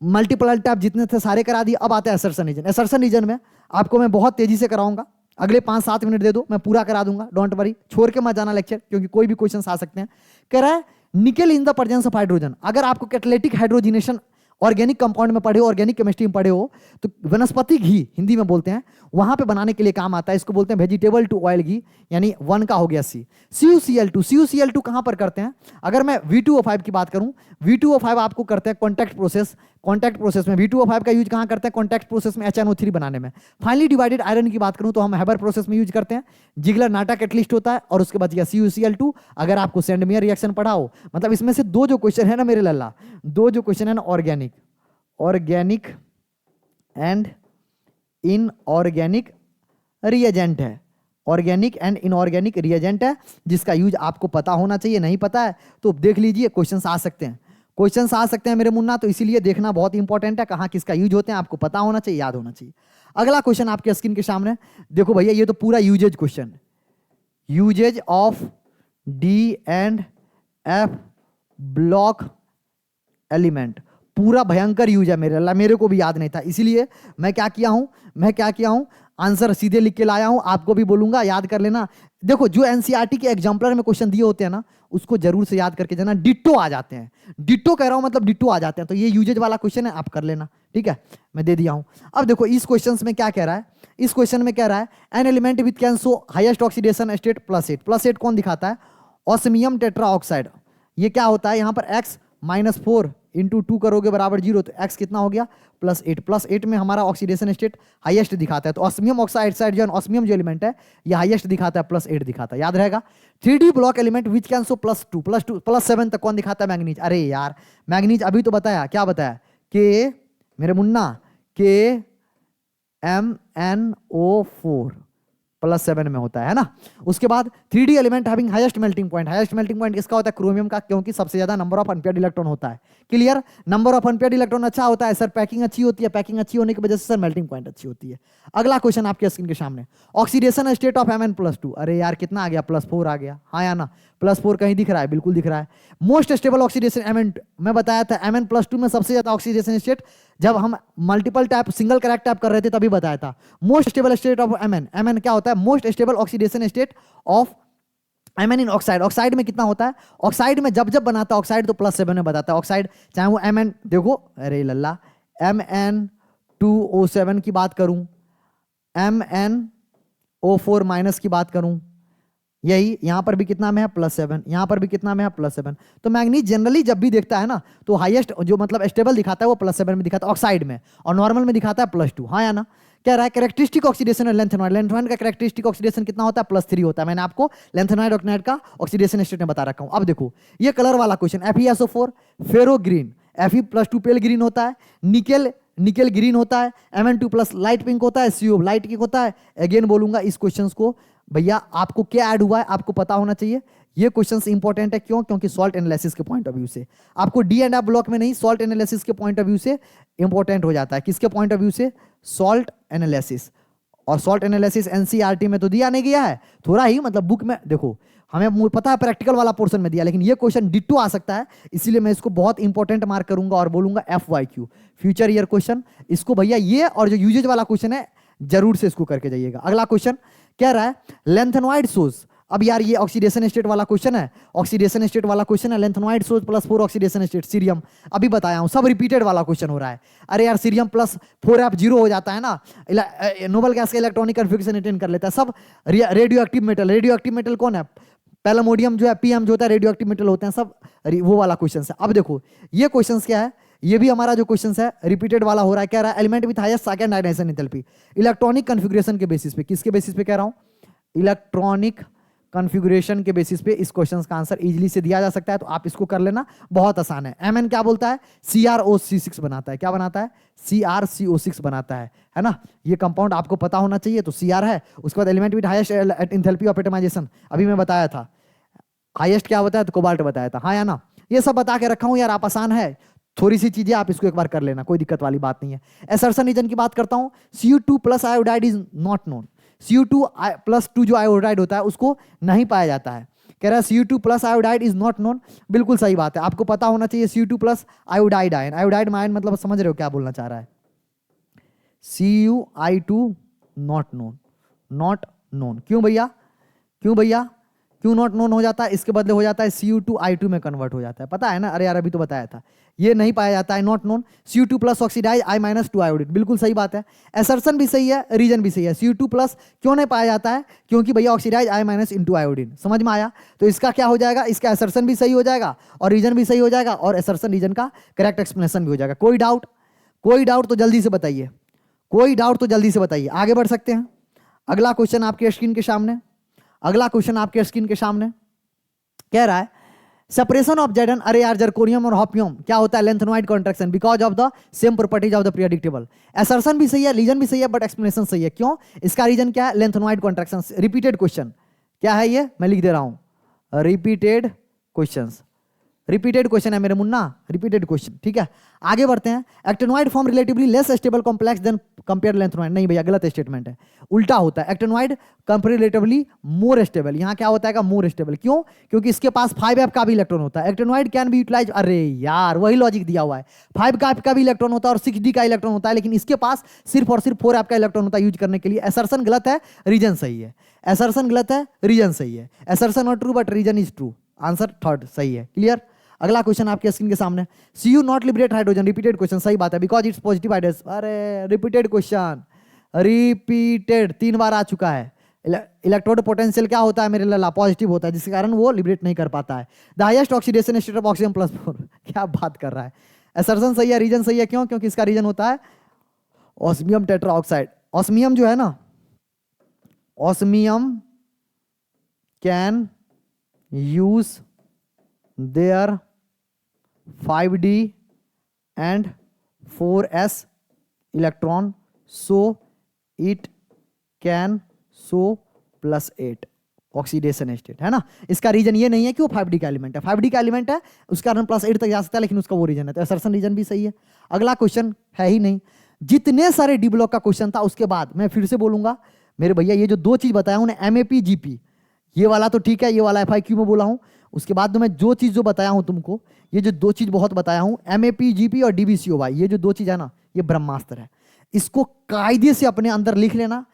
मल्टीपल टैप जितने थे सारे करा दिए। अब आता है असर्शन रीजन। असर्शन रीजन में आपको मैं बहुत तेजी से कराऊंगा, अगले 5-7 मिनट दे दो, मैं पूरा करा दूंगा, डोंट वरी। छोड़ के मत जाना लेक्चर, क्योंकि कोई भी क्वेश्चन आ सकते हैं। कह रहा है nickel in the presence of hydrogen. अगर आपको कैटालिटिक हाइड्रोजिनेशन ऑर्गेनिक कंपाउंड में पढ़े हो, ऑर्गेनिक केमिस्ट्री में पढ़े हो, तो वनस्पति घी हिंदी में बोलते हैं, वहां पे बनाने के लिए काम आता है। इसको बोलते हैं वेजिटेबल टू ऑयल घी, यानी 1 का हो गया C। CuCl2 कहां पर करते हैं? अगर मैं V2O5 की बात करूं, V2O5 आपको करते हैं कॉन्टैक्ट प्रोसेस। कॉन्टैक्ट प्रोसेस में V2O5 का यूज कहां करते हैं? कॉन्टैक्ट प्रोसेस में HNO3 बनाने में। फाइनली डिवाइडेड आयरन की बात करूं तो हम हैबर प्रोसेस में यूज करते हैं। जिगलर नाटा कैटलिस्ट होता है, और उसके बाद CuCl2। अगर आपको सेंडमियर रिएक्शन पढ़ाओ, मतलब इसमें से 2 जो क्वेश्चन है ना मेरे लल्ला, 2 जो क्वेश्चन है ना ऑर्गेनिक एंड इनऑर्गेनिक रिएजेंट है। ऑर्गेनिक एंड इनऑर्गेनिक रिएजेंट है, जिसका यूज आपको पता होना चाहिए। नहीं पता है तो देख लीजिए, क्वेश्चंस आ सकते हैं। क्वेश्चंस आ सकते हैं मेरे मुन्ना, तो इसीलिए देखना बहुत इंपॉर्टेंट है, कहाँ किसका यूज होते हैं आपको पता होना चाहिए, याद होना चाहिए। अगला क्वेश्चन आपके स्क्रीन के सामने देखो भैया, ये तो पूरा uses question, uses of d and f block element, पूरा भयंकर यूज है मेरे अल्लाह, मेरे को भी याद नहीं था, इसीलिए मैं क्या किया हूं आंसर सीधे लिख के लाया हूं, आपको भी बोलूंगा याद कर लेना। देखो जो एनसीईआरटी के एग्जाम्पलर में क्वेश्चन दिए होते हैं ना, उसको जरूर से याद करके जाना, डिट्टो आ जाते हैं, डिट्टो कह रहा हूं मतलब डिट्टो आ जाते हैं, तो ये यूजेज वाला क्वेश्चन है, आप कर लेना, ठीक है, मैं दे दिया हूं। अब देखो इस क्वेश्चन में क्या कह रहा है, इस क्वेश्चन में कह रहा है an element with can show highest oxidation state +8, +8 कौन दिखाता है, ऑस्मियम टेट्राऑक्साइड, ये क्या होता है यहाँ पर x -4 इंटू 2 करोगे बराबर 0, तो x कितना हो गया +8, +8 में हमारा ऑक्सीडेशन स्टेट हाईएस्ट दिखाता है, तो ऑस्मियम ऑक्साइड साइड जो ऑस्मियम जो एलिमेंट है ये हाईएस्ट दिखाता है, +8 दिखाता है, याद रहेगा। 3D block element which can show +2, +7 तक कौन दिखाता है, मैग्नीज, अरे यार मैग्नीज अभी तो बताया, क्या बताया, के मेरे मुन्ना के MnO4 +7 में होता है ना। उसके बाद 3D element having highest melting point, highest melting point किसका होता है, क्रोमियम का, क्योंकि सबसे ज्यादा नंबर ऑफ अनपेयर्ड इलेक्ट्रॉन होता है, clear, number of unpaired electron अच्छा होता है सर, पैकिंग अच्छी होती है, पैकिंग अच्छी होने की वजह से सर मेल्टिंग पॉइंट अच्छी होती है। अगला क्वेश्चन आपके स्क्रीन के सामने, ऑक्सीडेशन स्टेट ऑफ Mn+2, अरे यार कितना आ गया, +4 आ गया, हाँ या ना, +4 कहीं दिख रहा है, बिल्कुल दिख रहा है। मोस्ट स्टेबल ऑक्सीडेशन Mn, मैं बताया था Mn+2 में सबसे ज्यादा ऑक्सीडेशन स्टेट, जब हम multiple tap single correct tap कर रहे थे तभी बताया था। Most stable state of Mn क्या होता है, most stable oxidation state of Mn in oxide, oxide में कितना होता है, ऑक्साइड में जब बनाता है ऑक्साइड तो +7 में बताता है ऑक्साइड, चाहे वो Mn देखो, अरे लल्ला Mn2O7 की बात करूं, MnO4- की बात करूं, यही यहां पर भी कितना में है +7, यहां पर भी कितना में है +7, तो मैग्नीज जनरली जब भी देखता है ना तो हाईएस्ट जो मतलब स्टेबल दिखाता है वो +7 में दिखाता है ऑक्साइड में, और नॉर्मल में दिखाता है +2, हाँ या ना। कह रहा है कैरेक्टरिस्टिक ऑक्सीडेशन लेंथेनॉइड, लेंथेनॉइड का कैरेक्टरिस्टिक ऑक्सीडेशन कितना होता है, +3 होता है, मैंने आपको लेंथेनॉइड ऑक्साइड का ऑक्सीडेशन स्टेट में बता रखा हूं। अब देखो ये कलर वाला क्वेश्चन, FeSO4 फेरो ग्रीन, Fe+2 पेल ग्रीन होता है, निकेल ग्रीन होता है, Mn2+ लाइट पिंक होता है, CO लाइट पिंक होता है। अगेन बोलूंगा इस क्वेश्चंस को भैया आपको क्या ऐड हुआ है आपको पता होना चाहिए, ये क्वेश्चंस इंपॉर्टेंट है, क्यों, क्योंकि सॉल्ट एनालिसिस के पॉइंट ऑफ व्यू से आपको डी एंड एफ ब्लॉक में नहीं, सॉल्ट एनालिसिस के पॉइंट ऑफ व्यू से इंपॉर्टेंट हो जाता है, किसके पॉइंट ऑफ व्यू से, सॉल्ट एनालिसिस, और सॉल्ट एनालिसिस एनसीईआरटी में तो दिया नहीं गया है, थोड़ा ही मतलब बुक में देखो हमें पता है प्रैक्टिकल वाला पोर्शन में दिया, लेकिन ये क्वेश्चन डिट्टो आ सकता है, इसीलिए मैं इसको बहुत इंपॉर्टेंट मार्क करूंगा और बोलूंगा FYQ फ्यूचर ईयर क्वेश्चन, इसको भैया ये और जो यूजेज वाला क्वेश्चन है जरूर से इसको करके जाइएगा। अगला क्वेश्चन कह रहा है लेंथेनॉइड सोर्स, अब यार ये ऑक्सीडेशन स्टेट वाला क्वेश्चन है, ऑक्सीडेशन स्टेट वाला क्वेश्चन है, lanthanoid source +4 oxidation state, cerium अभी बताया हूं, सब रिपीटेड वाला क्वेश्चन हो रहा है। अरे यार सीरियम +4 0 हो जाता है ना, नोबल गैस का इलेक्ट्रॉनिक कन्फिगरेशन अटेन कर लेता है, सब रेडियो एक्टिव मेटल कौन है, पैलेमोडियम जो है, PM जो होता है, रेडियो एक्टिव मेटल होते हैं सब, वो वाला क्वेश्चन है। अब देखो ये क्वेश्चन क्या है, ये भी हमारा जो क्वेश्चन है रिपीटेड वाला हो रहा है, कह रहा है element with highest second ionisation enthalpy, electronic configuration के बेसिस पे, किसके बेसिस पे कह रहा हूं, इलेक्ट्रॉनिक कॉन्फ़िगरेशन के बेसिस पे इस क्वेश्चन का आंसर इजीली से दिया जा सकता है, तो आप इसको कर लेना, बहुत आसान है। Mn क्या बोलता है, CrOC6 बनाता है, क्या बनाता है, CrCO6 बनाता है ना, ये कंपाउंड आपको पता होना चाहिए, तो Cr है। उसके बाद element with highest enthalpy of atomisation, अभी मैं बताया था, हाईएस्ट क्या होता है, तो कोबाल्ट बताया था, हाँ या ना, ये सब बता के रखा हूं यार, आप आसान है, थोड़ी सी चीजें आप इसको एक बार कर लेना, कोई दिक्कत वाली बात नहीं है। असर्शन रीजन की बात करता हूं, Cu2+ iodide is not known, Cu2+2 जो आयोडाइड होता है उसको नहीं पाया जाता है, कह रहा है Cu2+ iodide is not known, बिल्कुल सही बात है, आपको पता होना चाहिए Cu2+ आयोडाइड आयन, आयोडाइड में आयन मतलब समझ रहे हो क्या बोलना चाह रहा है, Cu(I2) नॉट नोन, क्यों भैया क्यों नॉट नोन हो जाता है, इसके बदले हो जाता है Cu2I2 में कन्वर्ट हो जाता है, पता है ना, अरे यार अभी तो बताया था, ये नहीं पाया जाता है, not known, Cu2+ oxidise I-2 iodine, बिल्कुल सही बात है, असर्शन भी सही है, रीजन भी सही है। Cu2+ क्यों नहीं पाया जाता है, क्योंकि भैया ऑक्सीडाइज I- आयोडीन, समझ में आया, तो इसका क्या हो जाएगा, इसका असर्शन भी सही हो जाएगा और रीजन भी सही हो जाएगा, और असर्शन रीजन का करेक्ट एक्सप्लेनेशन भी हो जाएगा। कोई डाउट तो जल्दी से बताइए, आगे बढ़ सकते हैं। अगला क्वेश्चन आपके स्क्रीन के सामने, कह रहा है सेपरेशन ऑफ जेडन, अरे यार जर्कोनियम और हॉपियम क्या होता है, lanthanoid contraction because of the same properties of the periodic table, assertion भी सही है, रीजन भी सही है, बट एक्सप्लेनेशन सही है, क्यों, इसका रीजन क्या है, लेंथेनॉइड कॉन्ट्रैक्शन, रिपीटेड क्वेश्चन क्या है ये, मैं लिख दे रहा हूं, रिपीटेड क्वेश्चंस, रिपीटेड क्वेश्चन है मेरे मुन्ना, रिपीटेड क्वेश्चन, ठीक है। आगे बढ़ते हैं। Actinoid form relatively less stable complex than compare lanthanoid. नहीं भैया, गलत स्टेटमेंट है, उल्टा होता है। एक्टिनोइड कंपेरेटिवली मोर स्टेबल, यहां क्या होता है, मोर स्टेबल। क्यों? क्योंकि इसके पास 5f का भी इलेक्ट्रॉन होता है। एक्टिनोइड कैन बी यूटिलाइज, अरे यार वही लॉजिक दिया हुआ है, 5f का भी इलेक्ट्रॉन होता है और 6d का इलेक्ट्रॉन होता है, लेकिन इसके पास सिर्फ और सिर्फ 4f का इलेक्ट्रॉन होता है यूज करने के लिए। असर्शन गलत है, रीजन सही है। असर्शन गलत है, रीजन सही है। Assertion not true but reason is true. Answer third सही है। क्लियर? अगला क्वेश्चन आपके स्क्रीन के सामने। Cu not liberate hydrogen, repeated question, सही बात है, बिकॉज इट्स पॉजिटिव हाइड्रोजन। अरे रिपीटेड क्वेश्चन, रिपीटेड 3 बार आ चुका है। इलेक्ट्रोड पोटेंशियल क्या होता है मेरे लल्ला, पॉजिटिव होता है, जिसके कारण वो लिबरेट नहीं कर पाता है। The highest oxidation state of oxygen +4। क्या बात कर रहा है, असर्शन सही है, रीजन सही है। क्यों? क्योंकि इसका रीजन होता है ऑस्मियम टेट्राऑक्साइड। ऑस्मियम जो है ना, osmium can use their 5d and 4s electron so it can show +8 oxidation state, है ना। इसका रीजन ये नहीं है कि वो 5d का एलिमेंट है, 5d का एलिमेंट है, उसका कारण +8 तक जा सकता है, लेकिन उसका वो रीजन है, तो असर्शन रीजन भी सही है। अगला क्वेश्चन है ही नहीं, जितने सारे डी ब्लॉक का क्वेश्चन था उसके बाद मैं फिर से बोलूंगा मेरे भैया, ये जो 2 चीज बताया हूं, MAP GP, ये वाला तो ठीक है, ये वाला FIQ में बोला हूं। उसके बाद तो मैं जो चीज जो बताया हूं तुमको, ये जो 2 चीज बहुत बताया हूं, MAP GP और DBCOY, ये जो 2 चीज है ना, ये ब्रह्मास्त्र है। इसको कायदे से अपने अंदर लिख लेना,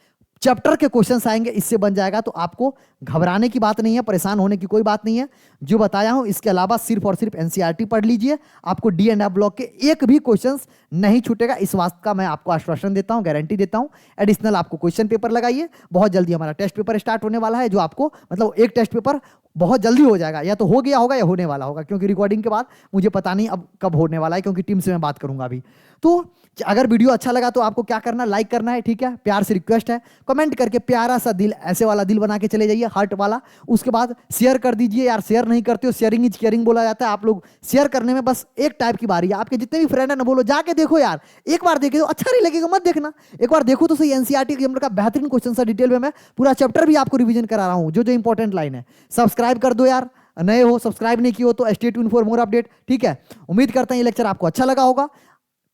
चैप्टर के क्वेश्चंस आएंगे, इससे बन जाएगा। तो आपको घबराने की बात नहीं है, परेशान होने की कोई बात नहीं है। जो बताया हूं इसके अलावा सिर्फ और सिर्फ NCERT पढ़ लीजिए, आपको डी एंड एफ ब्लॉक के एक भी क्वेश्चंस नहीं छूटेगा, इस बात का मैं आपको आश्वासन देता हूं, गारंटी देता हूं। एडिशनल आपको क्वेश्चन पेपर लगाइए, बहुत जल्दी हमारा टेस्ट पेपर स्टार्ट होने वाला है, जो आपको मतलब एक टेस्ट पेपर बहुत जल्दी हो जाएगा, या तो हो गया होगा या होने वाला होगा, क्योंकि रिकॉर्डिंग के बाद मुझे पता नहीं अब कब होने वाला है, क्योंकि टीम से मैं बात करूंगा अभी। तो अगर वीडियो अच्छा लगा तो आपको क्या करना है, लाइक करना है, ठीक है, प्यार से रिक्वेस्ट है। कमेंट करके प्यारा सा दिल, ऐसे वाला दिल बना के चले जाइए, हार्ट वाला। उसके बाद शेयर कर दीजिए यार, शेयर नहीं करते हो, शेयरिंग इज केयरिंग बोला जाता है। आप लोग शेयर करने में बस एक टाइप की बारी है, आपके जितने भी फ्रेंड है ना, बोलो जाके देखो यार, एक बार देखे तो अच्छा नहीं लगेगा, मत देखना, एक बार देखो तो सही। NCERT के का बेहतरीन क्वेश्चन सा डिटेल में मैं पूरा चैप्टर भी आपको रिवीजन करा रहा हूं, जो जो इंपॉर्टेंट लाइन है। सब्सक्राइब कर दो यार, नए हो सब्सक्राइब नहीं किए हो तो stay tune for more update, ठीक है। उम्मीद करता हूं ये लेक्चर आपको अच्छा लगा होगा।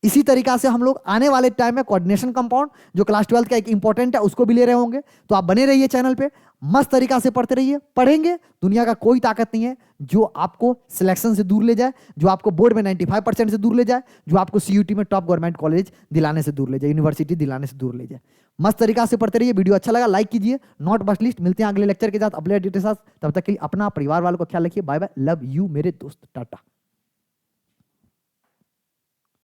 इसी तरीका से हम लोग आने वाले टाइम में कोऑर्डिनेशन कंपाउंड, जो क्लास 12 का एक इंपॉर्टेंट है, उसको भी ले रहे होंगे। तो आप बने रहिए चैनल पे, मस्त तरीका से पढ़ते रहिए। पढ़ेंगे, दुनिया का कोई ताकत नहीं है जो आपको सिलेक्शन से दूर ले जाए, जो आपको बोर्ड में 95% से दूर ले जाए, जो आपको CUT में टॉप गवर्नमेंट कॉलेज दिलाने से दूर ले जाए, यूनिवर्सिटी दिलाने से दूर ले जाए। मस्त तरीका से पढ़ते रहिए। वीडियो अच्छा लगा लाइक कीजिए, नॉट बस लिस्ट। मिलते हैं अगले लेक्चर के साथ, अपडेट के साथ। तब तक के लिए अपना परिवार वालों का ख्याल रखिए। बाय बाय, लव यू मेरे दोस्त, टाटा।